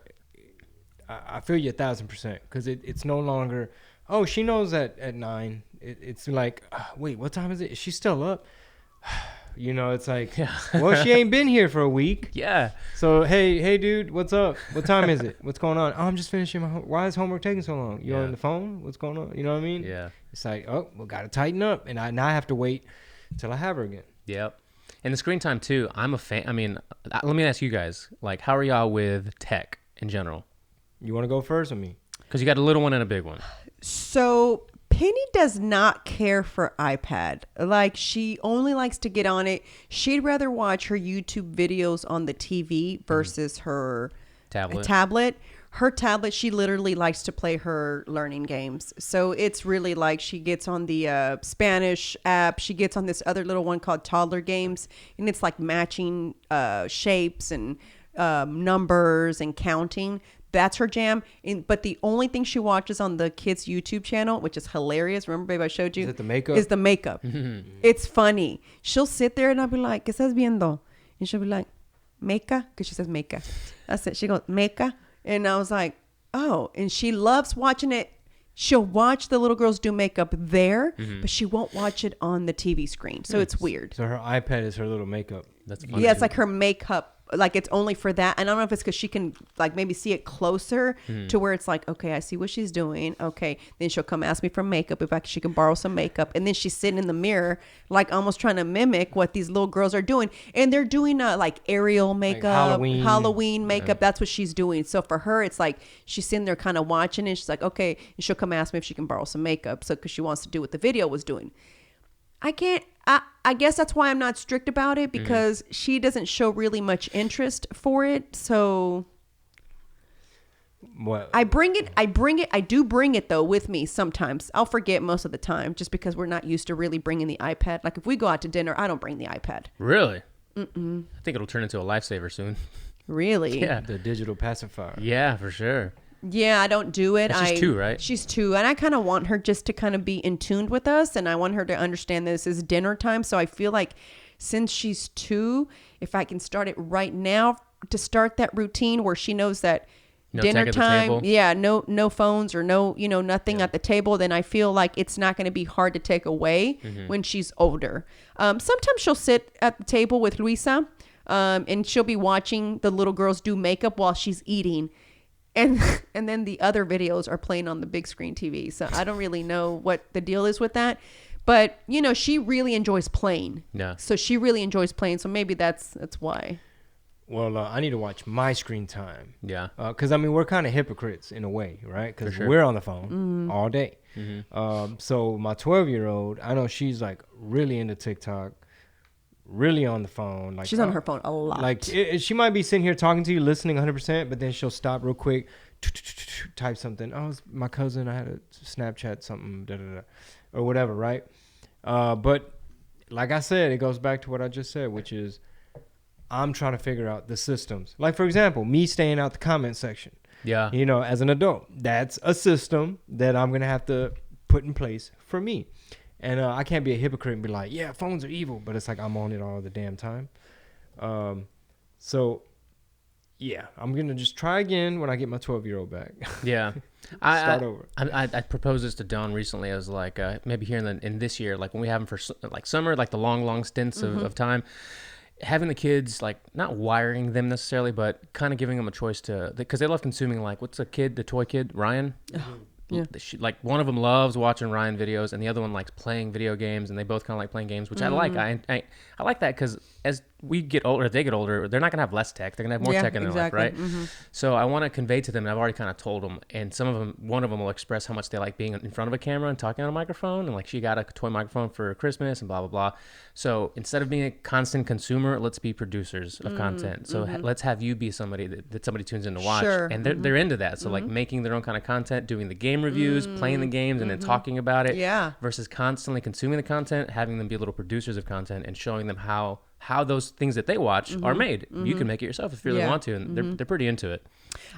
I feel you 1,000% because it's no longer. Oh, she knows that at 9. It's like, wait, what time is it? Is she still up? It's like, well, she ain't been here for a week. Yeah. So, hey, dude, what's up? What time is it? What's going on? Oh, I'm just finishing my why is homework taking so long? You on the phone? What's going on? You know what I mean? Yeah. It's like, oh, we got to tighten up. And now I have to wait till I have her again. Yep. And the screen time, too, I'm a fan. I mean, let me ask you guys, like, how are y'all with tech in general? You want to go first or me? Because you got a little one and a big one. So Penny does not care for iPad. Like, she only likes to get on it. She'd rather watch her YouTube videos on the TV versus her tablet. Her tablet, she literally likes to play her learning games. So it's really like she gets on the Spanish app. She gets on this other little one called Toddler Games. And it's like matching shapes and numbers and counting. That's her jam. But the only thing she watches on the kids' YouTube channel, which is hilarious. Remember, babe, I showed you? Is it the makeup? Is the makeup. It's funny. She'll sit there and I'll be like, ¿Qué estás viendo? And she'll be like, Meca? Because she says Meca. That's it. She goes, Meca? And I was like, oh. And she loves watching it. She'll watch the little girls do makeup there, but she won't watch it on the TV screen. So it's weird. So her iPad is her little makeup. That's funny. Yeah, it's like her makeup. Like, it's only for that. And I don't know if it's because she can, like, maybe see it closer to where it's like, okay, I see what she's doing. Okay. Then she'll come ask me for makeup if she can borrow some makeup. And then she's sitting in the mirror, like, almost trying to mimic what these little girls are doing. And they're doing, like, Ariel makeup, like Halloween makeup. Yeah. That's what she's doing. So for her, it's like she's sitting there kind of watching it. She's like, okay. And she'll come ask me if she can borrow some makeup. So, because she wants to do what the video was doing. I guess that's why I'm not strict about it, because she doesn't show really much interest for it. So what? I do bring it though with me sometimes. I'll forget most of the time just because we're not used to really bringing the iPad. Like, if we go out to dinner, I don't bring the iPad. Really? I think it'll turn into a lifesaver soon. Really? Yeah. The digital pacifier. Yeah, for sure. Yeah, I don't do it. She's 2, right? She's 2. And I kind of want her just to kind of be in tune with us. And I want her to understand this is dinner time. So I feel like since she's 2, if I can start it right now to start that routine where she knows that dinner time, no phones or nothing at the table, then I feel like it's not going to be hard to take away when she's older. Sometimes she'll sit at the table with Luisa and she'll be watching the little girls do makeup while she's eating. And then the other videos are playing on the big screen TV. So I don't really know what the deal is with that. But, she really enjoys playing. Yeah. So she really enjoys playing. So maybe that's why. Well, I need to watch my screen time. Yeah. Because, we're kind of hypocrites in a way, right? Because we're on the phone all day. So my 12-year-old, I know she's like really into TikTok. Really on the phone. Like, she's on her phone a lot. Like, she might be sitting here talking to you, listening 100%, but then she'll stop real quick, type something. Oh, it's my cousin. I had a Snapchat something, or whatever, right? But like I said, it goes back to what I just said, which is I'm trying to figure out the systems. Like, for example, me staying out the comment section. Yeah. As an adult, that's a system that I'm going to have to put in place for me. And I can't be a hypocrite and be like, yeah, phones are evil. But it's like I'm on it all the damn time. So, yeah, I'm going to just try again when I get my 12-year-old back. Yeah. Start over. I proposed this to Dawn recently. I was like, maybe here in this year, like when we have them for like summer, like the long stints of time, having the kids, like not wiring them necessarily, but kind of giving them a choice because they love consuming, like, what's the toy kid, Ryan? Yeah. Like one of them loves watching Ryan videos and the other one likes playing video games, and they both kind of like playing games, which I like. I like that because as we get older, they get older, they're not going to have less tech. They're going to have more tech in their life, right? So I want to convey to them, and I've already kind of told them, and one of them will express how much they like being in front of a camera and talking on a microphone, and like she got a toy microphone for Christmas and blah, blah, blah. So instead of being a constant consumer, let's be producers of content. So let's have you be somebody that somebody tunes in to watch. Sure. And they're into that. So like making their own kind of content, doing the game reviews, playing the games, and then talking about it. Yeah. Versus constantly consuming the content, having them be little producers of content and showing them how those things that they watch are made. You can make it yourself if you really want to, and they're pretty into it.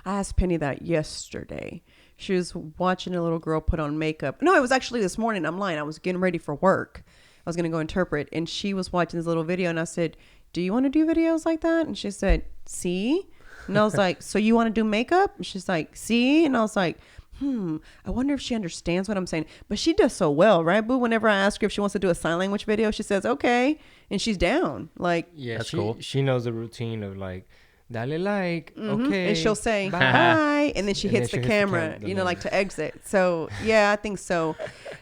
I asked Penny that yesterday. She was watching a little girl put on makeup. No, it was actually this morning. I'm lying. I was getting ready for work. I was going to go interpret. And she was watching this little video. And I said, do you want to do videos like that? And she said, see? And I was like, so you want to do makeup? And she's like, see? And I was like, I wonder if she understands what I'm saying. But she does so well, right, Boo? Whenever I ask her if she wants to do a sign language video, she says, okay. And she's down. Like, yeah, that's cool. She knows the routine of like, dale like, okay. And she'll say, bye. And then she hits the camera, you know, like to exit. So, yeah, I think so.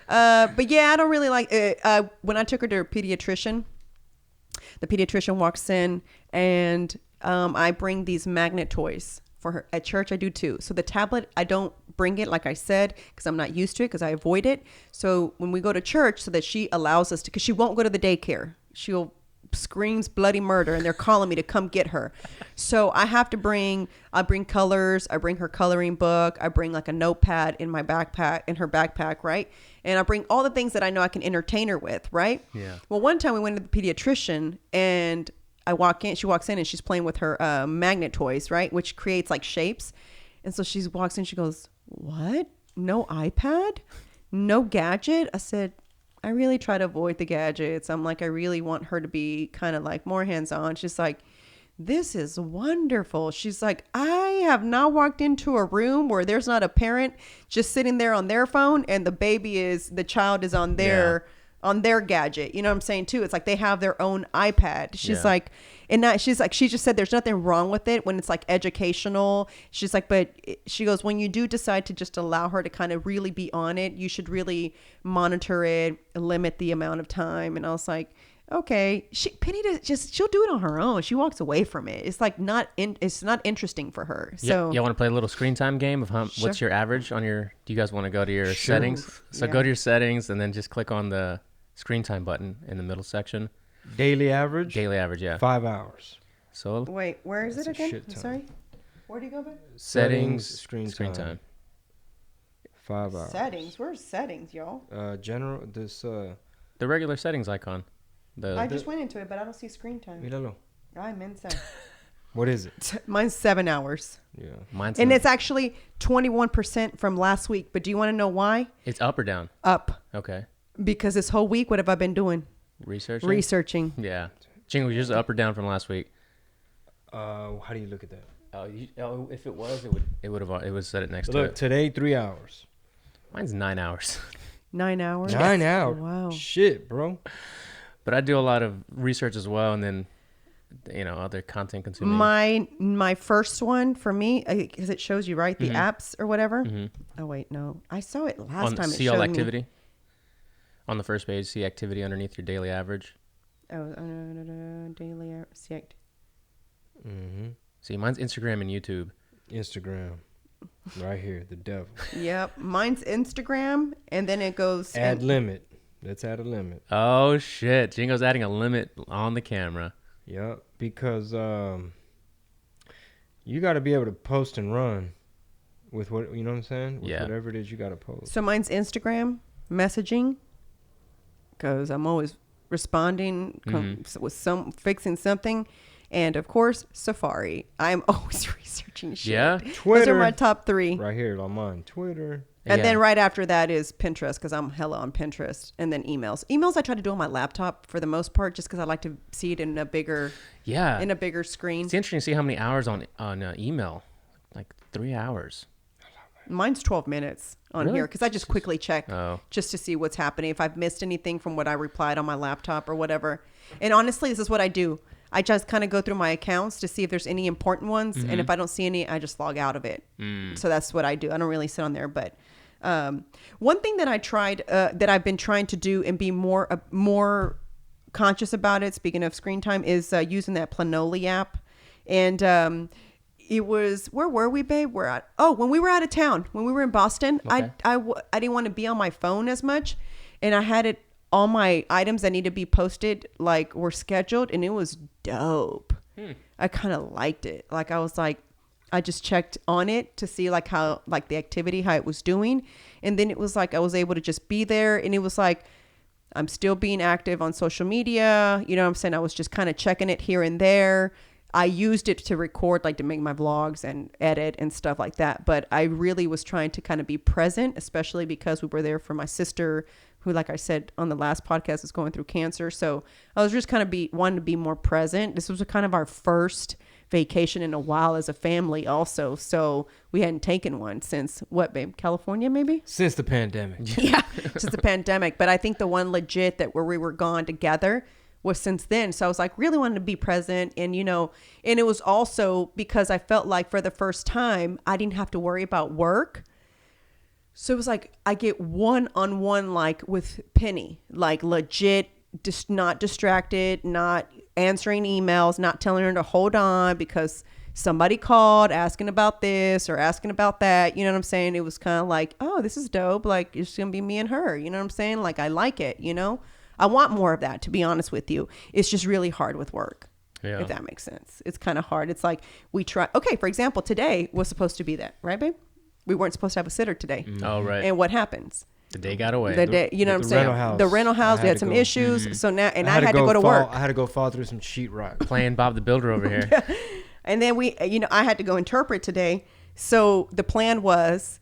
But yeah, I don't really like it. When I took her to her pediatrician, the pediatrician walks in and I bring these magnet toys for her. At church, I do too. So the tablet, I don't bring it, like I said, because I'm not used to it, because I avoid it. So when we go to church, so that she allows us to, because she won't go to the daycare. She'll screams bloody murder and they're calling me to come get her. So I have to I bring colors. I bring her coloring book. I bring like a notepad in my backpack, in her backpack, right? And I bring all the things that I know I can entertain her with, right? Yeah. Well, one time we went to the pediatrician and she walks in and she's playing with her magnet toys, right? Which creates like shapes. And so she walks in, she goes, what? No iPad? No gadget? I said, I really try to avoid the gadgets. I'm like, I really want her to be kind of like more hands-on. She's like, this is wonderful. She's like, I have not walked into a room where there's not a parent just sitting there on their phone and the child is on their gadget. You know what I'm saying too? It's like they have their own iPad. She's like, she just said there's nothing wrong with it when it's like educational. She's like, but she goes, when you do decide to just allow her to kind of really be on it, you should really monitor it, limit the amount of time. And I was like, okay, Penny she'll do it on her own. She walks away from it. It's like it's not interesting for her. So you want to play a little screen time game of what's your average on your, do you guys want to go to your settings? So go to your settings and then just click on the screen time button in the middle section. Daily average, yeah. 5 hours. So wait, where is it again? I'm sorry. Where do you go back? Settings, screen time. 5 hours. Settings. Where's settings, y'all? General. The regular settings icon. I just went into it, but I don't see screen time. Míralo. I'm inside. What is it? Mine's 7 hours. Yeah. And it's actually 21% from last week. But do you want to know why? It's up or down? Up. Okay. Because this whole week, what have I been doing? Researching. Yeah. Chingo, yours up or down from last week? How do you look at that? If it was, it would set it next to it. Look, today 3 hours. Mine's 9 hours. 9 hours. 9 hours. Wow. Shit, bro. But I do a lot of research as well, and then other content consuming. My first one for me, because it shows you right the apps or whatever. Oh wait, no, I saw it last time. See all activity. On the first page, see activity underneath your daily average. Oh, daily see. See, mine's Instagram and YouTube. Instagram, right here, the devil. Yep, mine's Instagram, and then it goes add limit. Let's add a limit. Oh shit, Jingo's adding a limit on the camera. Yep, because you got to be able to post and run with what you know what I'm saying. With whatever it is you got to post. So mine's Instagram messaging. Because I'm always responding with fixing something. And of course, Safari. I'm always researching shit. Yeah. Twitter. Those are my top 3. Right here on mine. Twitter. And then right after that is Pinterest, because I'm hella on Pinterest. And then emails. Emails I try to do on my laptop for the most part, just because I like to see it in a bigger screen. It's interesting to see how many hours on email. Like 3 hours. Mine's 12 minutes on here because I just quickly check just to see what's happening. If I've missed anything from what I replied on my laptop or whatever. And honestly, this is what I do. I just kind of go through my accounts to see if there's any important ones. And if I don't see any, I just log out of it. So that's what I do. I don't really sit on there. But one thing that I tried, that I've been trying to do and be more conscious about it, speaking of screen time, is using that Planoly app. And it was, where were we, babe? When we were out of town, when we were in Boston, okay. I didn't want to be on my phone as much. And I had all my items that need to be posted, like, were scheduled, and it was dope. I kind of liked it. Like, I was like, I just checked on it to see like how, like the activity, how it was doing. And then it was like, I was able to just be there. And it was like, I'm still being active on social media. You know what I'm saying? I was just kind of checking it here and there. I used it to record, like to make my vlogs and edit and stuff like that. But I really was trying to kind of be present, especially because we were there for my sister, who, like I said on the last podcast, is going through cancer. So I was just kind of wanting to be more present. This was kind of our first vacation in a while as a family also. So we hadn't taken one since what, babe? California, maybe? Since the pandemic. Yeah, since the pandemic. But I think the one legit that where we were gone together was since then. So I was like really wanting to be present. And, you know, and it was also because I felt like for the first time, I didn't have to worry about work. So it was like, I get one-on-one, like with Penny, like legit, just not distracted, not answering emails, not telling her to hold on because somebody called asking about this or asking about that. You know what I'm saying? It was kind of like, oh, this is dope. Like it's going to be me and her. You know what I'm saying? Like I like it, you know? I want more of that, to be honest with you. It's just really hard with work, if that makes sense. It's kind of hard. It's like we try. Okay, for example, today was supposed to be that, right, babe? We weren't supposed to have a sitter today. Oh, right. And what happens? The day got away. The day, you know what I'm saying? The rental house. We had some issues. So now, and I had to go to work. I had to go fall through some sheetrock. Playing Bob the Builder over here. And then I had to go interpret today. So the plan was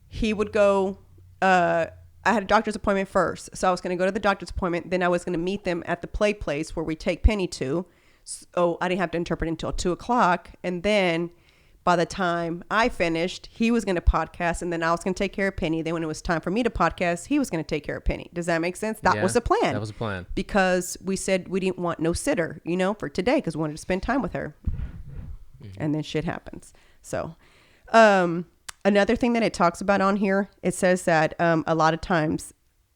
he would go, I had a doctor's appointment first. So I was going to go to the doctor's appointment. Then I was going to meet them at the play place where we take Penny to. So I didn't have to interpret until 2:00. And then by the time I finished, he was going to podcast. And then I was going to take care of Penny. Then when it was time for me to podcast, he was going to take care of Penny. Does that make sense? That was the plan. That was the plan. Because we said we didn't want no sitter, you know, for today because we wanted to spend time with her. Mm-hmm. And then shit happens. So, another thing that it talks about on here, it says that a lot of times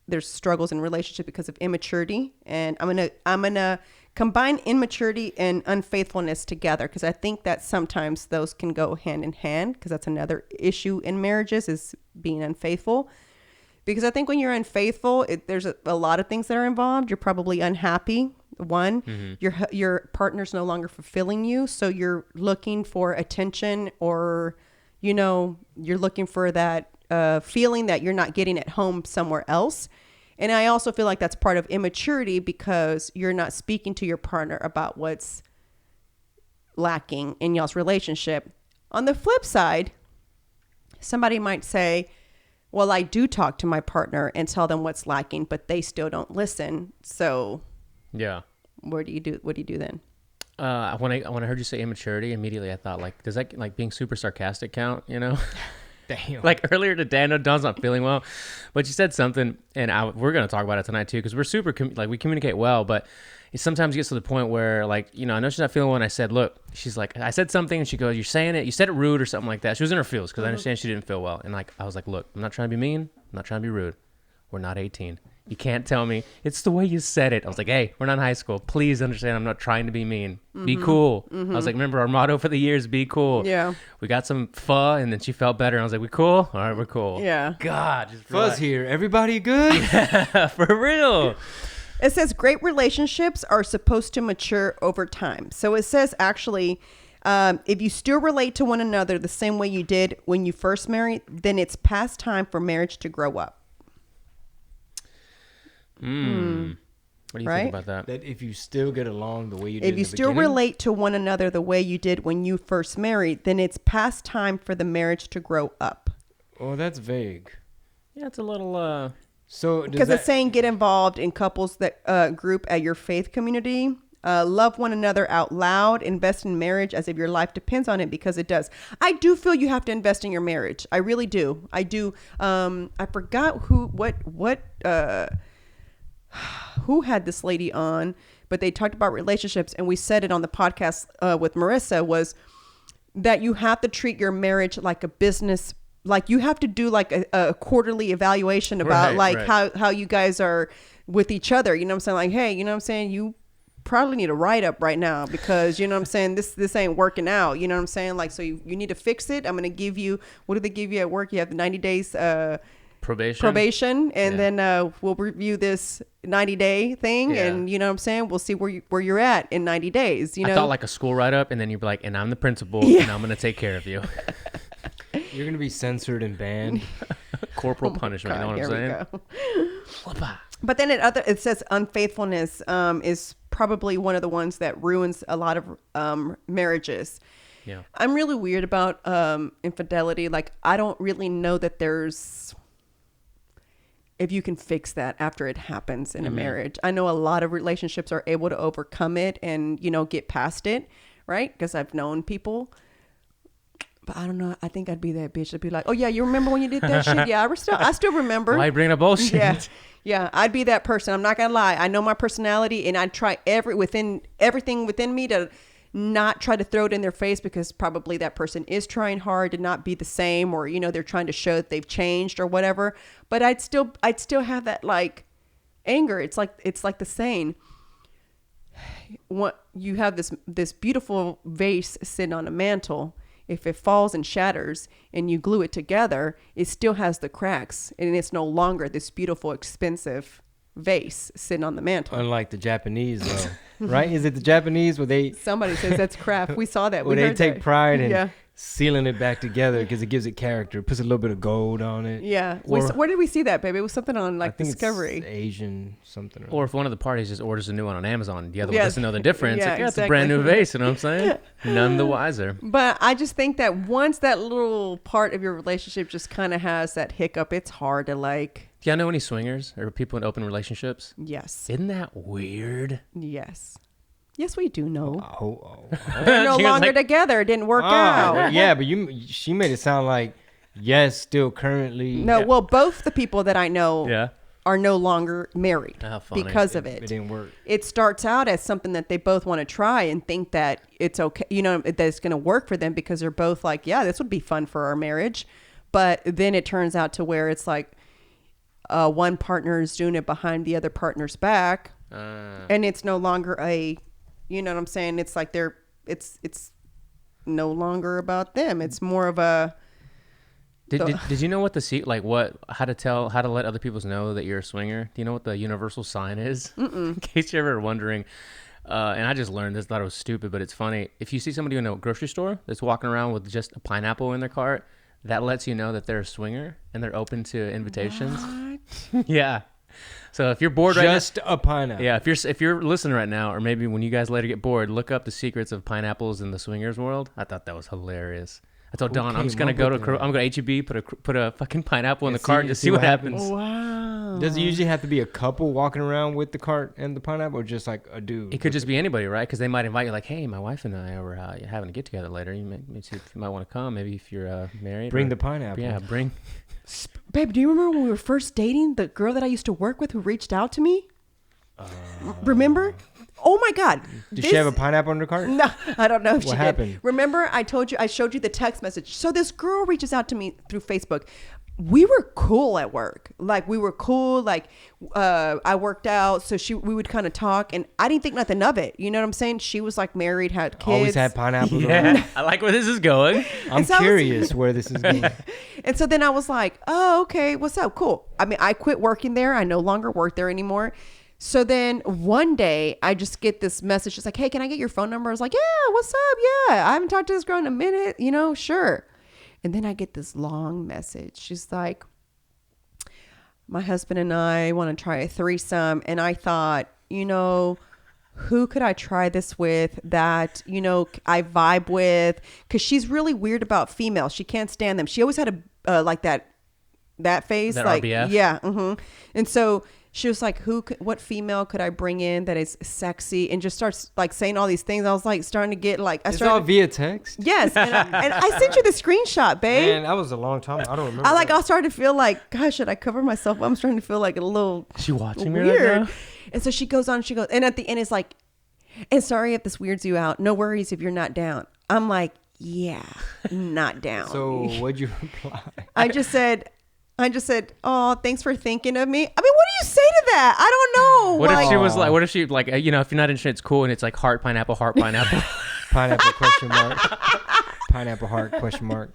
there's struggles in relationships because of immaturity, and I'm gonna combine immaturity and unfaithfulness together because I think that sometimes those can go hand in hand because that's another issue in marriages is being unfaithful. Because I think when you're unfaithful, there's a lot of things that are involved. You're probably unhappy. One, your partner's no longer fulfilling you, so you're looking for attention or you know, you're looking for that feeling that you're not getting at home somewhere else. And I also feel like that's part of immaturity because you're not speaking to your partner about what's lacking in y'all's relationship. On the flip side, somebody might say, well, I do talk to my partner and tell them what's lacking, but they still don't listen. So yeah, what do you do then? When I heard you say immaturity, immediately I thought like, does that like being super sarcastic count? You know, damn. Like earlier today, I know Dawn's not feeling well, but she said something, and we're gonna talk about it tonight too because we're super we communicate well, but it sometimes gets to the point where like you know I know she's not feeling well, and I said, look, she's like I said something, and she goes, you said it rude or something like that. She was in her feels because I understand she didn't feel well, and like I was like, look, I'm not trying to be mean, I'm not trying to be rude. We're not 18. You can't tell me. It's the way you said it. I was like, hey, we're not in high school. Please understand I'm not trying to be mean. Be cool. I was like, remember our motto for the year is be cool. Yeah. We got some pho and then she felt better. And I was like, we cool? All right, we're cool. Yeah. God. Just Pho's here. Everybody good? Yeah, for real. It says great relationships are supposed to mature over time. So it says actually, if you still relate to one another the same way you did when you first married, then it's past time for marriage to grow up. What do you think about that? That if you still get along the way you did if you still relate to one another the way you did when you first married, then it's past time for the marriage to grow up. Oh, that's vague. Yeah, it's a little so because it's saying get involved in couples that group at your faith community. Love one another out loud, invest in marriage as if your life depends on it, because it does. I do feel you have to invest in your marriage. I really do. I do. I forgot who had this lady on, but they talked about relationships, and we said it on the podcast with Marissa, was that you have to treat your marriage like a business. Like you have to do like a quarterly evaluation about how you guys are with each other. You know what I'm saying? Like, hey, you know what I'm saying? You probably need a write-up right now because, you know what I'm saying, this ain't working out. You know what I'm saying? Like, so you need to fix it. I'm going to give you, what do they give you at work? You have 90 days probation, and then we'll review this 90-day thing, and you know what I'm saying, we'll see where you're at in 90 days. You know, I thought like a school write-up, and then you'd be like, and I'm the principal, and I'm gonna take care of you. You're gonna be censored and banned. Corporal punishment. God, you know what I'm saying? But then it says unfaithfulness is probably one of the ones that ruins a lot of marriages. Yeah. I'm really weird about infidelity. Like, I don't really know that if you can fix that after it happens in a marriage. I know a lot of relationships are able to overcome it and, get past it, right? Because I've known people. But I don't know. I think I'd be that bitch. I'd be like, oh, yeah, you remember when you did that shit? Yeah, I still remember. Why bring up bullshit? Yeah. Yeah, I'd be that person. I'm not going to lie. I know my personality, and I'd try everything within me to not try to throw it in their face, because probably that person is trying hard to not be the same, or, they're trying to show that they've changed or whatever. But I'd still have that like anger. It's like the saying, what you have this beautiful vase sitting on a mantle. If it falls and shatters and you glue it together, it still has the cracks, and it's no longer this beautiful, expensive vase sitting on the mantle. Unlike the Japanese, though, right? Is it the Japanese where they? Somebody says that's craft. We saw that. Where they take pride in sealing it back together because it gives it character. Puts a little bit of gold on it. Yeah. Where did we see that, baby? It was something on like Discovery. It's Asian something. Or if one of the parties just orders a new one on Amazon, the other one doesn't know the difference. Yeah, it's a brand new vase. You know what I'm saying? None the wiser. But I just think that once that little part of your relationship just kind of has that hiccup, it's hard to like. Do y'all know any swingers or people in open relationships? Yes. Isn't that weird? Yes. Yes, we do know. They're no longer together. It didn't work out. Yeah, but she made it sound like yes, still currently. No, well, both the people that I know are no longer married because of it. It didn't work. It starts out as something that they both want to try and think that it's okay, that it's going to work for them because they're both like, yeah, this would be fun for our marriage. But then it turns out to where it's like one partner is doing it behind the other partner's back, and it's no longer you know what I'm saying? It's like it's no longer about them. It's more of a. Did you know what how to let other people know that you're a swinger? Do you know what the universal sign is? In case you're ever wondering. And I just learned this, thought it was stupid, but it's funny. If you see somebody in a grocery store that's walking around with just a pineapple in their cart, that lets you know that they're a swinger and they're open to invitations. What? Yeah. So if you're bored just a pineapple. Yeah, if you're listening right now, or maybe when you guys later get bored, look up the secrets of pineapples in the swingers world. I thought that was hilarious. I told Dawn, I'm just gonna go to HEB, put a fucking pineapple in the cart and just see what happens. Wow. Does it usually have to be a couple walking around with the cart and the pineapple, or just like a dude? It could just be anybody, right? Because they might invite you, like, hey, my wife and I are having a get together later. You might want to come. Maybe if you're married. Bring the pineapple. Yeah, bring. Babe, do you remember when we were first dating, the girl that I used to work with who reached out to me? Remember? Oh my God. Did she have a pineapple in her cart? No, I don't know if what she happened? did. Remember, I showed you the text message. So this girl reaches out to me through Facebook. We were cool at work. Like, we were cool. Like, I worked out. So we would kind of talk, and I didn't think nothing of it. You know what I'm saying? She was like married, had kids. Always had pineapples. Yeah. I like where this is going. I'm curious where this is going. And so then I was like, oh, okay, what's up? Cool. I mean, I quit working there. I no longer work there anymore. So then one day I just get this message. It's like, hey, can I get your phone number? I was like, yeah, what's up? Yeah, I haven't talked to this girl in a minute. Sure. And then I get this long message. She's like, my husband and I want to try a threesome. And I thought, who could I try this with that, I vibe with? Because she's really weird about females. She can't stand them. She always had like that face. That like, RBF? Yeah. Mm-hmm. And so she was like, what female could I bring in that is sexy? And just starts like saying all these things. I was like starting to get like, it's all via text. Yes. And I sent you the screenshot, babe. Man, that was a long time. I don't remember. I started to feel like, gosh, should I cover myself? I'm starting to feel like a little she watching weird. Me right now? And so she goes on, and at the end it's like, and sorry if this weirds you out. No worries if you're not down. I'm like, yeah, not down. So what'd you reply? I just said, oh, thanks for thinking of me. I mean, what do you say to that? I don't know. What if she was like, if you're not interested, it's cool. And it's like heart, pineapple, pineapple question mark, pineapple heart question mark.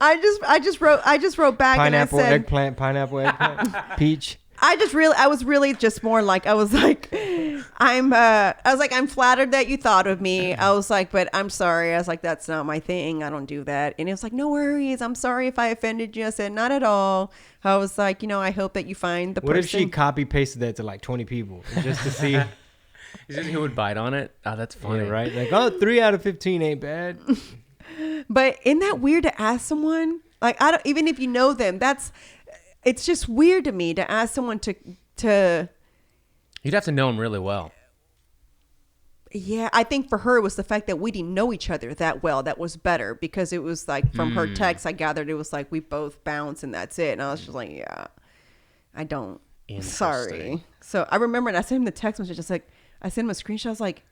I just wrote back pineapple, and I said, eggplant, pineapple, eggplant, peach. I was really just more like, I'm flattered that you thought of me. I was like, but I'm sorry. I was like, that's not my thing. I don't do that. And it was like, no worries. I'm sorry if I offended you. I said, not at all. I was like, I hope that you find the person. What if she copy pasted that to like 20 people just to see? He would bite on it. Oh, that's funny. Yeah, right? Like, oh, 3 out of 15 ain't bad. But isn't that weird to ask someone? Like, I don't, even if you know them, it's just weird to me to ask someone to. You'd have to know them really well. Yeah, I think for her it was the fact that we didn't know each other that well that was better, because it was like from her text I gathered it was like we both bounce and that's it, and I was just like, yeah, I don't. Sorry. So I remember, and I sent him the text message, just like I sent him a screenshot. I was like,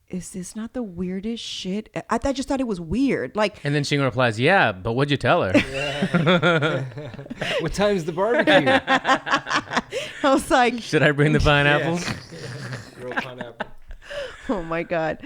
is this not the weirdest shit? I just thought it was weird. Like, and then she replies, yeah, but what'd you tell her? Yeah. What time's the barbecue? I was like, should I bring the pineapple? Real pineapple. Oh my God.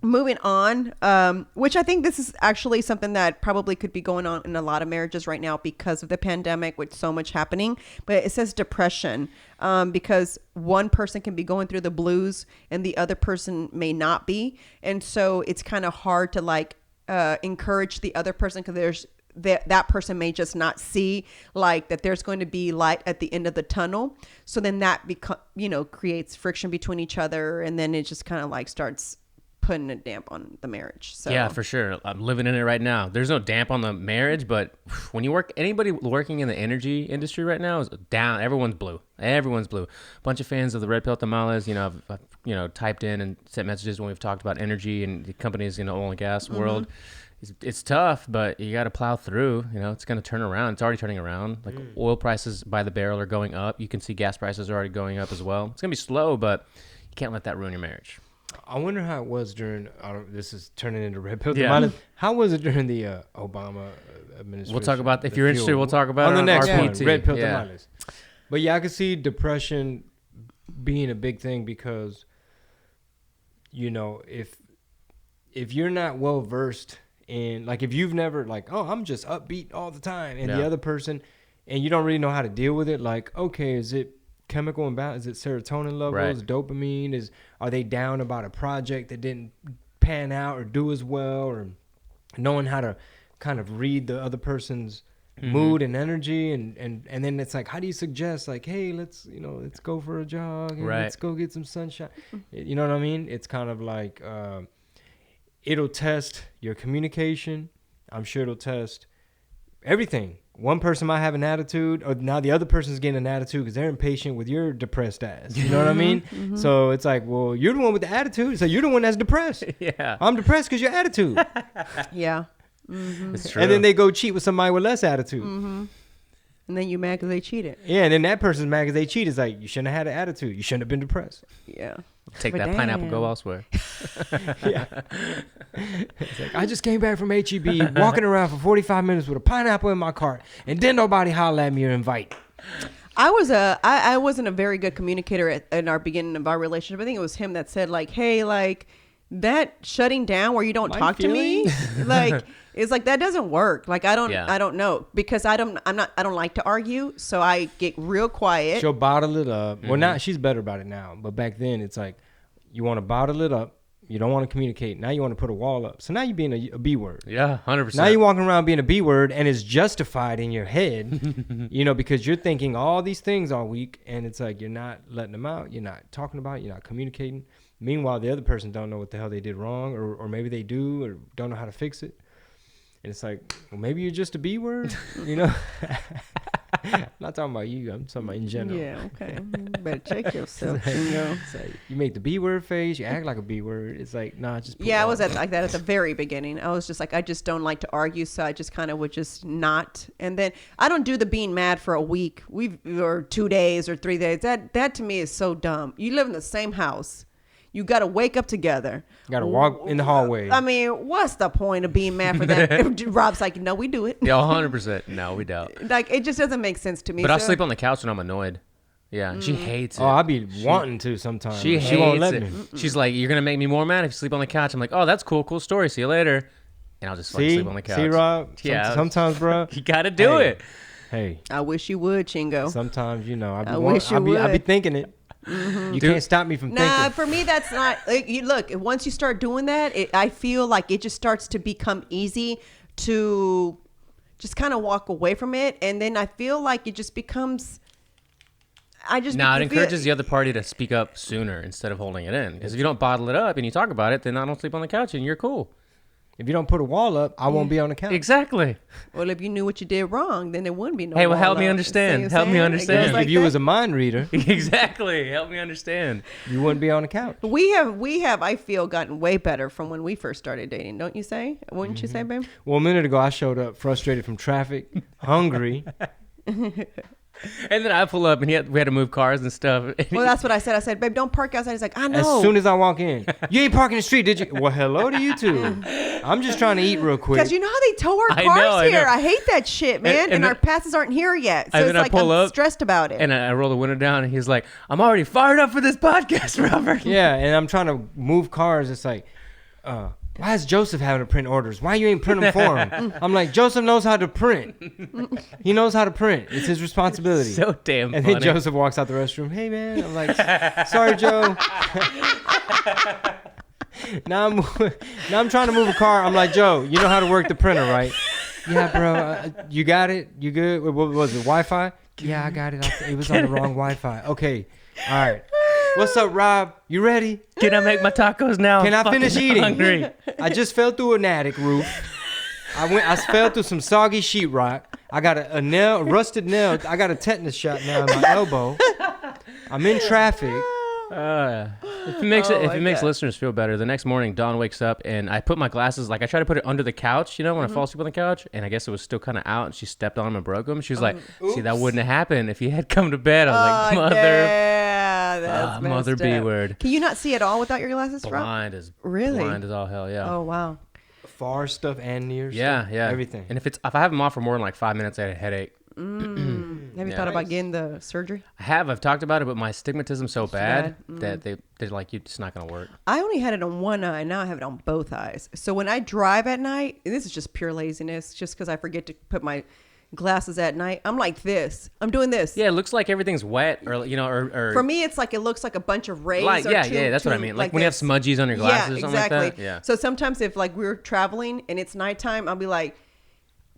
Moving on, which I think this is actually something that probably could be going on in a lot of marriages right now because of the pandemic with so much happening. But it says depression, because one person can be going through the blues and the other person may not be. And so it's kind of hard to like encourage the other person, because that person may just not see like that there's going to be light at the end of the tunnel. So then that creates friction between each other, and then it just kind of like starts putting a damp on the marriage. So yeah, for sure. I'm living in it right now. There's no damp on the marriage, but when you anybody working in the energy industry right now is down. Everyone's blue. Bunch of fans of the Red Pill Tamales, I've typed in and sent messages when we've talked about energy and the companies in the oil and gas world. It's tough, but you got to plow through. It's going to turn around. It's already turning around. Like oil prices by the barrel are going up. You can see gas prices are already going up as well. It's going to be slow, but you can't let that ruin your marriage. I wonder how it was during, this is turning into Red Pill. Yeah. How was it during the Obama administration? We'll talk about, if you're interested, we'll talk about on the next RPT. one, Red Pill tamales. But yeah, I could see depression being a big thing because, if you're not well versed in, like, if you've never like, oh, I'm just upbeat all the time, and the other person, and you don't really know how to deal with it, like, okay, is it chemical imbalance? Is it serotonin levels? Right. Dopamine? Are they down about a project that didn't pan out or do as well, or knowing how to kind of read the other person's mood and energy, and then it's like, how do you suggest, like, hey, let's go for a jog, and let's go get some sunshine. You know what I mean? It's kind of like it'll test your communication. I'm sure it'll test everything. One person might have an attitude, or now the other person's getting an attitude because they're impatient with your depressed ass. You know what I mean? So it's like, well, you're the one with the attitude, so you're the one that's depressed. Yeah. I'm depressed because your attitude. Yeah. It's true. And then they go cheat with somebody with less attitude. And then you mad because they cheated. Yeah, and then that person's mad because they cheated. It's like, you shouldn't have had an attitude. You shouldn't have been depressed. Yeah. Take that pineapple, go elsewhere. Yeah. It's like, I just came back from HEB, walking around for 45 minutes with a pineapple in my cart, and then nobody holler at me or invite. I wasn't a very good communicator in our beginning of our relationship. I think it was him that said, like, hey, like, that shutting down where you don't talk to me, like, it's like, that doesn't work. Like, I don't know, because I don't like to argue, so I get real quiet. She'll bottle it up. Well, now she's better about it now, but back then it's like, you want to bottle it up. You don't want to communicate. Now you want to put a wall up. So now you're being a B word. Yeah, 100%. Now you're walking around being a B word, and it's justified in your head, because you're thinking all these things all week, and it's like, you're not letting them out. You're not talking about it. You're not communicating. Meanwhile, the other person don't know what the hell they did wrong, or maybe they do, or don't know how to fix it. And it's like, well, maybe you're just a B word, I'm not talking about you. I'm talking about in general. Yeah, okay. Better check yourself. It's like, you make the B word face. You act like a B word. It's like, nah, just. Yeah, I was like that at the very beginning. I was just like, I just don't like to argue, so I just kind of would just not. And then I don't do the being mad for a week, or 2 days or 3 days. That to me is so dumb. You live in the same house. You got to wake up together. You got to walk in the hallway. I mean, what's the point of being mad for that? Rob's like, no, we do it. Yeah, 100%. No, we don't. Like, it just doesn't make sense to me. But I'll sleep on the couch when I'm annoyed. Yeah, and she hates it. Oh, I be wanting to sometimes. She won't let me. She's like, you're going to make me more mad if you sleep on the couch. I'm like, oh, that's cool story. See you later. And I'll just sleep on the couch. See, Rob? Yeah. Sometimes, bro. You got to do it. Hey. I wish you would, Chingo. Sometimes, I be thinking it. You can't stop me from thinking. Nah, for me, that's not. Like, look, once you start doing that, I feel like it just starts to become easy to just kind of walk away from it. And then I feel like it just becomes, No, it encourages the other party to speak up sooner instead of holding it in. Because if you don't bottle it up and you talk about it, then I don't sleep on the couch and you're cool. If you don't put a wall up, I won't be on the couch. Exactly. Well, if you knew what you did wrong, then there wouldn't be no. Hey, well, wall help me up. understand. Help me understand. Like if you that. was a mind reader, Exactly. Help me understand. you wouldn't be on the couch. We have, I feel, gotten way better from when we first started dating, don't you say? Wouldn't you say, babe? Well, a minute ago, I showed up frustrated from traffic, hungry. And then I pull up and we had to move cars and stuff. Well, that's what I said. I said, babe, don't park outside. He's like, I know. As soon as I walk in, you ain't parking the street, did you? Well, hello to you too. I'm just trying to eat real quick. Because you know how they tow our cars here. I hate that shit, man. And our passes aren't here yet. So it's like I'm stressed about it. And I roll the window down and he's like, I'm already fired up for this podcast, Robert. Yeah, and I'm trying to move cars. It's like, why is Joseph having to print orders? Why you ain't print them for him? I'm like, Joseph knows how to print. He knows how to print. It's his responsibility. So damn funny. And then Joseph walks out the restroom. Hey, man. I'm like, sorry, Joe. now I'm trying to move a car. I'm like, Joe, you know how to work the printer, right? Yeah, bro. You got it? You good? What was it, Wi-Fi? Yeah, I got it. It was on the wrong Wi-Fi. Okay. All right. What's up, Rob? You ready? Can I make my tacos now? Can I finish eating? Hungry. I just fell through an attic roof. I fell through some soggy sheetrock. I got a rusted nail. I got a tetanus shot now in my elbow. I'm in traffic. If it makes listeners feel better, the next morning Dawn wakes up and I put my glasses, like I try to put it under the couch, when I fall asleep on the couch, and I guess it was still kind of out and she stepped on them and broke them. She was like, see, that wouldn't have happened if you had come to bed. I was like, mother B word. Can you not see at all without your glasses, Rob? Blind as all hell, yeah. Oh, wow. Far stuff and near stuff. Yeah. Everything. And if I have them off for more than like 5 minutes, I had a headache. Have you thought about getting the surgery? I've talked about it, but my astigmatism's so bad that they're like, it's not going to work. I only had it on one eye. Now I have it on both eyes. So when I drive at night, and this is just pure laziness, just because I forget to put my glasses at night, I'm like this. I'm doing this. Yeah, it looks like everything's wet, or for me, it's like it looks like a bunch of rays. Like, that's what I mean. Like when you have smudgies on your glasses or something like that. Yeah. So sometimes if like we're traveling and it's nighttime, I'll be like,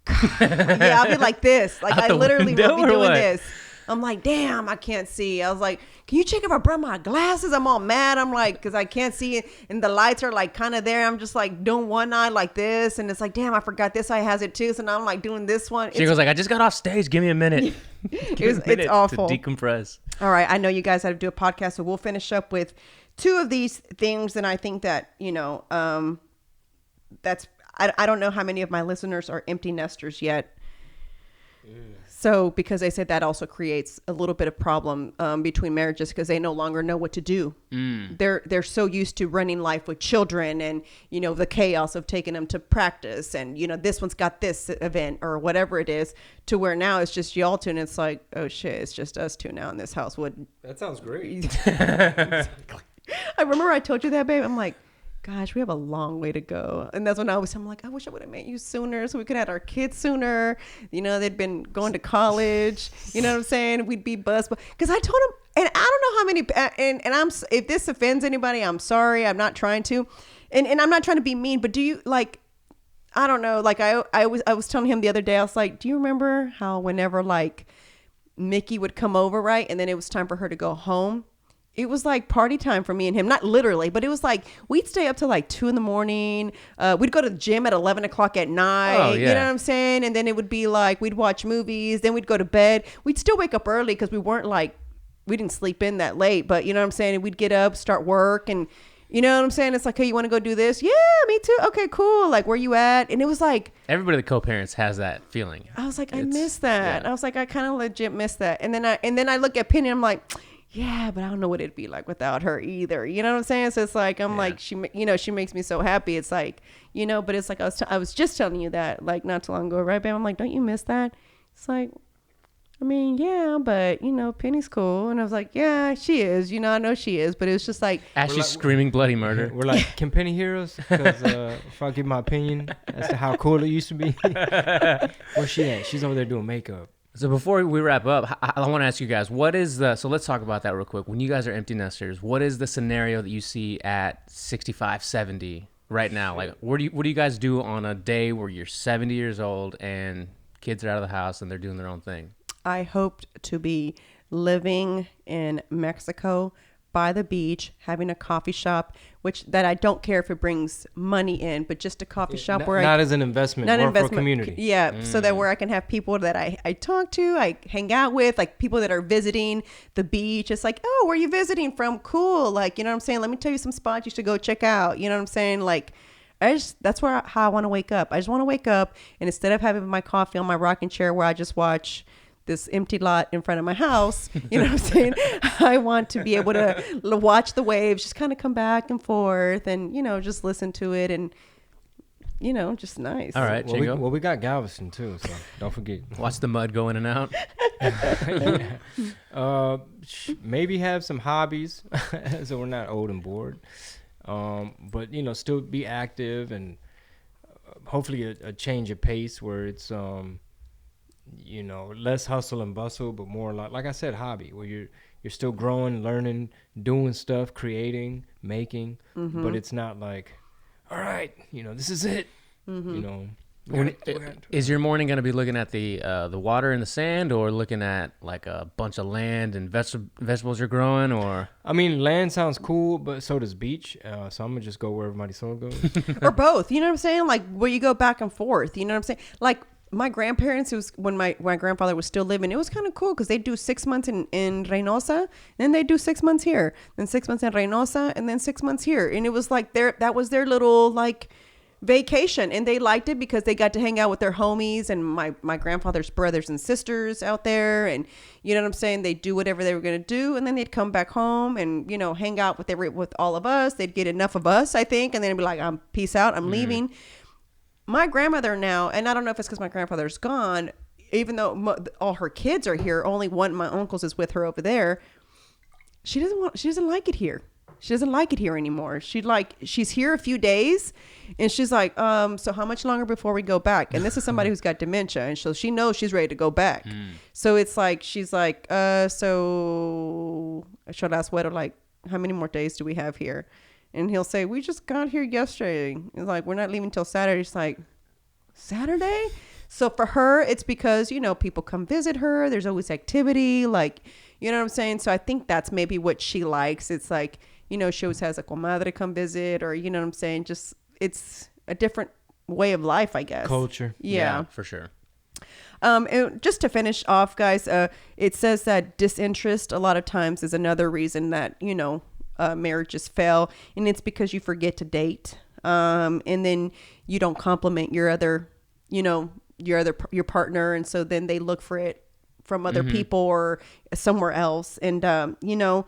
I'll be like this. Like I literally will be doing this. I'm like, damn, I can't see. I was like, can you check if I brought my glasses? I'm all mad. I'm like, because I can't see it. And the lights are like kind of there. I'm just like doing one eye like this. And it's like, damn, I forgot this eye has it too. So now I'm like doing this one. She goes like, I just got off stage. Give me a minute. It's awful. To decompress. All right. I know you guys had to do a podcast. So we'll finish up with two of these things. And I think that, that's, I don't know how many of my listeners are empty nesters yet. So because they said that also creates a little bit of problem between marriages because they no longer know what to do. They're so used to running life with children and, the chaos of taking them to practice. And, this one's got this event or whatever it is to where now it's just y'all two. And it's like, oh, shit, it's just us two now in this house. That sounds great. I remember I told you that, babe. I'm like, gosh, we have a long way to go. And that's when I'm like, I wish I would have met you sooner so we could have had our kids sooner. They'd been going to college. You know what I'm saying? We'd be buzzed. Because I told him, and I don't know how many, and if this offends anybody, I'm sorry. I'm not trying to. And I'm not trying to be mean, but do you, like, I don't know. Like, I was telling him the other day, I was like, do you remember how whenever, like, Mickey would come over, right? And then it was time for her to go home. It was like party time for me and him, not literally, but it was like we'd stay up till like 2 a.m. We'd go to the gym at 11 o'clock at night. Oh, yeah. You know what I'm saying? And then it would be like we'd watch movies. Then we'd go to bed. We'd still wake up early because we didn't sleep in that late. But you know what I'm saying? And we'd get up, start work, and you know what I'm saying? It's like, hey, you want to go do this? Yeah, me too. Okay, cool. Like, where you at? And it was like everybody that co-parents has that feeling. I was like, I miss that. Yeah. I was like, I kind of legit miss that. And then I look at Penny and I'm like, yeah, but I don't know what it'd be like without her either. You know what I'm saying? So it's like, I'm like, she makes me so happy. It's like, but it's like, I was just telling you that like not too long ago, right, babe? I'm like, don't you miss that? It's like, I mean, yeah, but Penny's cool. And I was like, yeah, she is. I know she is. But it was just like, as she's screaming bloody murder. We're like, can Penny hear us? Because if I give my opinion as to how cool it used to be. Where's she at? She's over there doing makeup. So before we wrap up, I want to ask you guys, so let's talk about that real quick. When you guys are empty nesters, what is the scenario that you see at 65, 70 right now? Like, what do you guys do on a day where you're 70 years old and kids are out of the house and they're doing their own thing? I hoped to be living in Mexico by the beach, having a coffee shop, which that I don't care if it brings money in, but just a coffee shop where not as an investment, not more investment, for community. Yeah, so that where I can have people that I talk to, I hang out with, like people that are visiting the beach. It's like, oh, where are you visiting from? Cool, like, you know what I'm saying? Let me tell you some spots you should go check out. You know what I'm saying? Like, that's how I want to wake up. I just want to wake up, and instead of having my coffee on my rocking chair where I just watch this empty lot in front of my house, you know what I'm saying? I want to be able to watch the waves, just kind of come back and forth and, you know, just listen to it and, you know, just nice. All right, Chingo. Well, we got Galveston too, so don't forget. Watch the mud go in and out. Maybe have some hobbies so we're not old and bored. But, you know, still be active and hopefully a change of pace where it's, you know, less hustle and bustle, but more like I said, hobby, where you're still growing, learning, doing stuff, creating, making, but it's not like, all right, you know, this is it. You know, is your morning going to be looking at the water and the sand, or looking at like a bunch of land and vegetables you're growing? Or I mean, land sounds cool, but so does beach. So I'm gonna just go wherever Mariswole goes, or both. You know what I'm saying? Like where you go back and forth. You know what I'm saying? Like my grandparents, it was when my grandfather was still living, it was kind of cool because they do 6 months in Reynosa, then they do 6 months here, then 6 months in Reynosa, and then 6 months here. And it was like that was their little like vacation, and they liked it because they got to hang out with their homies and my grandfather's brothers and sisters out there, and you know what I'm saying, they do whatever they were going to do, and then they'd come back home and, you know, hang out with all of us. They'd get enough of us, I think, and then be like, I'm peace out, I'm leaving. My grandmother now, and I don't know if it's because my grandfather's gone, even though all her kids are here, only one of my uncles is with her over there. She doesn't like it here. She doesn't like it here anymore. She's here a few days, and she's like, so how much longer before we go back? And this is somebody who's got dementia, and so she knows she's ready to go back. So it's like, she's like, so I should ask Wedo, like, how many more days do we have here? And he'll say, we just got here yesterday. It's like, we're not leaving till Saturday. It's like, Saturday? So for her, it's because, you know, people come visit her. There's always activity, like, you know what I'm saying? So I think that's maybe what she likes. It's like, you know, she always has a comadre come visit, or, you know what I'm saying? Just, it's a different way of life, I guess. Culture. Yeah, for sure. And just to finish off, guys, it says that disinterest a lot of times is another reason that, you know, marriages fail, and it's because you forget to date, and then you don't compliment your other, you know, your partner, and so then they look for it from other people or somewhere else, and you know,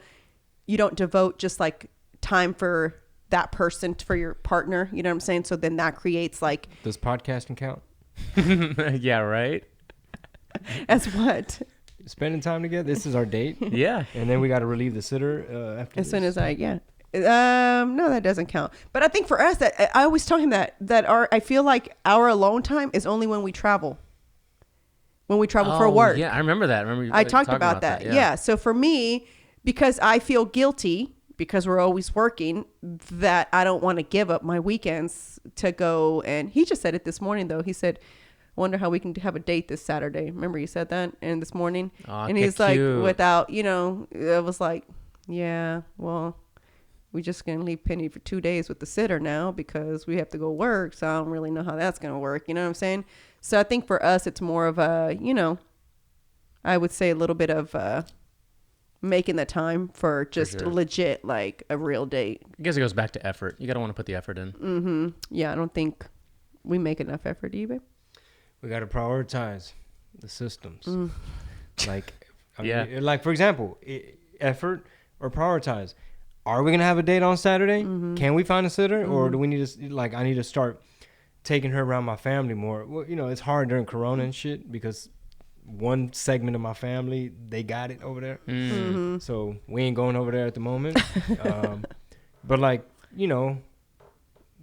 you don't devote just like time for that person, for your partner, you know what I'm saying? So then that creates like, does podcasting count? Yeah, right. As what? Spending time together. This is our date. Yeah. And then we got to relieve the sitter after as soon as no, that doesn't count. But I think for us, that I always tell him that I feel like our alone time is only when we travel for work. Yeah, I remember that. I talked about that. Yeah. So for me, because I feel guilty because we're always working, that I don't want to give up my weekends to go. And he just said it this morning, though. He said, wonder how we can have a date this Saturday. Remember you said that and this morning? And he's like, cute. Without, you know, I was like, yeah, well, we're just going to leave Penny for 2 days with the sitter now because we have to go work. So I don't really know how that's going to work. You know what I'm saying? So I think for us, it's more of a, you know, I would say a little bit of making the time for just legit, like a real date. I guess it goes back to effort. You got to want to put the effort in. Yeah, I don't think we make enough effort either. We got to prioritize the systems. Like, I mean, like for example, effort or prioritize. Are we going to have a date on Saturday? Can we find a sitter? Or do we need to, like, I need to start taking her around my family more? Well, you know, it's hard during Corona and shit because one segment of my family, they got it over there. So we ain't going over there at the moment. But like, you know,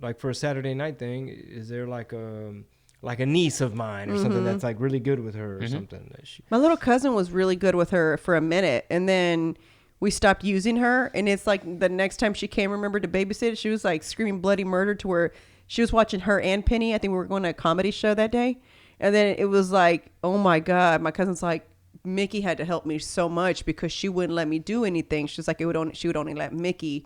like for a Saturday night thing, is there like a niece of mine or something that's like really good with her or something? My little cousin was really good with her for a minute, and then we stopped using her, and it's like the next time she came, remember, to babysit, she was like screaming bloody murder to where she was watching her and Penny. I think we were going to a comedy show that day, and then it was like, oh my God, my cousin's like, Mickey had to help me so much because she wouldn't let me do anything. She's like, she would only let Mickey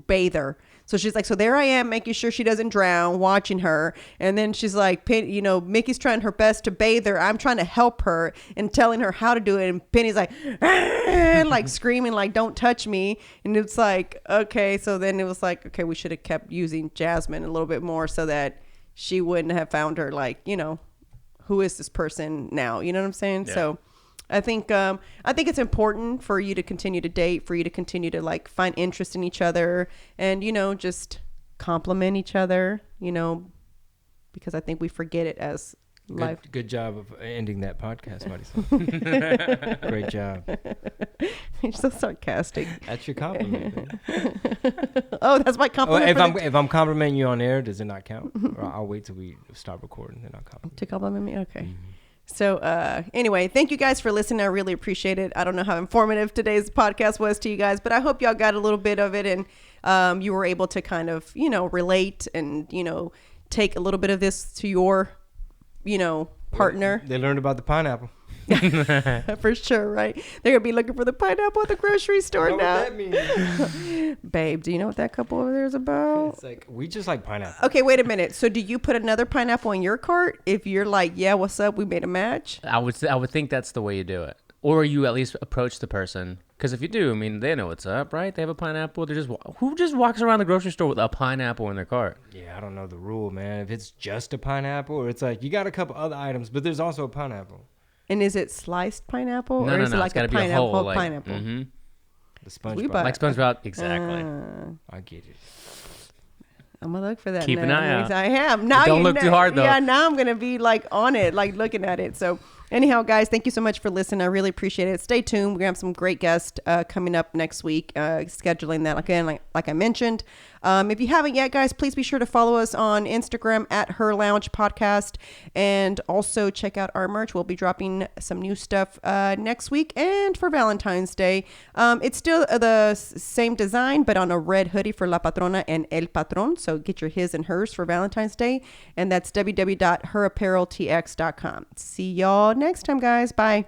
bathe her. So she's like, so there I am making sure she doesn't drown, watching her. And then she's like, you know, Mickey's trying her best to bathe her. I'm trying to help her and telling her how to do it. And Penny's like, like screaming, like, don't touch me. And it's like, okay. So then it was like, okay, we should have kept using Jasmine a little bit more so that she wouldn't have found her, like, you know, who is this person now? You know what I'm saying? Yeah. So I think it's important for you to continue to date, for you to continue to like find interest in each other and, you know, just compliment each other, you know, because I think we forget it as life. Good job of ending that podcast, Mariswole. Great job. You're so sarcastic. That's your compliment. Oh, that's my compliment. If I'm complimenting you on air, does it not count? Or I'll wait till we stop recording, then I'll compliment. To compliment me? Okay. So anyway, thank you guys for listening. I really appreciate it. I don't know how informative today's podcast was to you guys, but I hope y'all got a little bit of it and you were able to kind of, you know, relate and, you know, take a little bit of this to your, you know, partner. They learned about the pineapple. For sure, right? They're gonna be looking for the pineapple at the grocery store now. What that means? Babe, do you know what that couple over there is about? It's like, we just like pineapple. Okay, wait a minute. So do you put another pineapple in your cart if you're like, yeah, what's up? We made a match. I would think that's the way you do it, or you at least approach the person. Because if you do, I mean, they know what's up, right? They have a pineapple. Who just walks around the grocery store with a pineapple in their cart? Yeah, I don't know the rule, man. If it's just a pineapple, or it's like you got a couple other items, but there's also a pineapple. And is it sliced pineapple or is it like a pineapple? Whole, like, pineapple. Mm-hmm. The SpongeBob. Like SpongeBob, exactly. I get it. I'm gonna look for that. Keep an eye out. I am. Now don't look too hard though. Yeah, now I'm gonna be like on it, like looking at it. So anyhow, guys, thank you so much for listening. I really appreciate it. Stay tuned. We're gonna have some great guests coming up next week. Scheduling that again, like I mentioned. If you haven't yet, guys, please be sure to follow us on Instagram at Her Lounge Podcast, and also check out our merch. We'll be dropping some new stuff next week and for Valentine's Day. It's still the same design, but on a red hoodie for La Patrona and El Patron. So get your his and hers for Valentine's Day, and that's www.herappareltx.com. See y'all next time, guys. Bye.